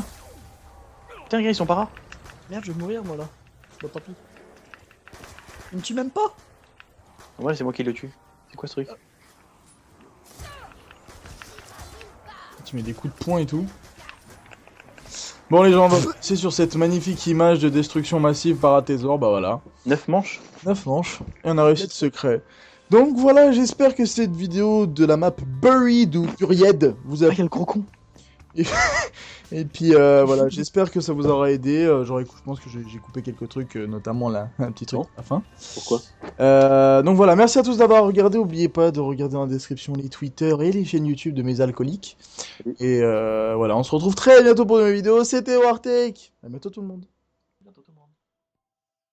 Putain, regarde, ils sont para. Merde, je vais mourir moi là. Bon, tant pis. Il me tue même pas. Ouais, c'est moi qui le tue. C'est quoi ce truc? Tu mets des coups de poing et tout. Bon les gens, c'est sur cette magnifique image de destruction massive par Athésor, bah voilà. 9 manches? 9 manches, et on a réussi le secret. Donc voilà, j'espère que cette vidéo de la map Buried ou Buried vous a Ah, y'a le gros con. Et puis voilà, j'espère que ça vous aura aidé. Je pense que j'ai coupé quelques trucs, notamment là, un petit truc Non. à la fin. Pourquoi? Donc voilà, merci à tous d'avoir regardé. N'oubliez pas de regarder dans la description les Twitter et les chaînes YouTube de mes alcooliques. Oui. Et voilà, on se retrouve très bientôt pour une nouvelle vidéo. C'était Wartech. À bientôt tout le monde.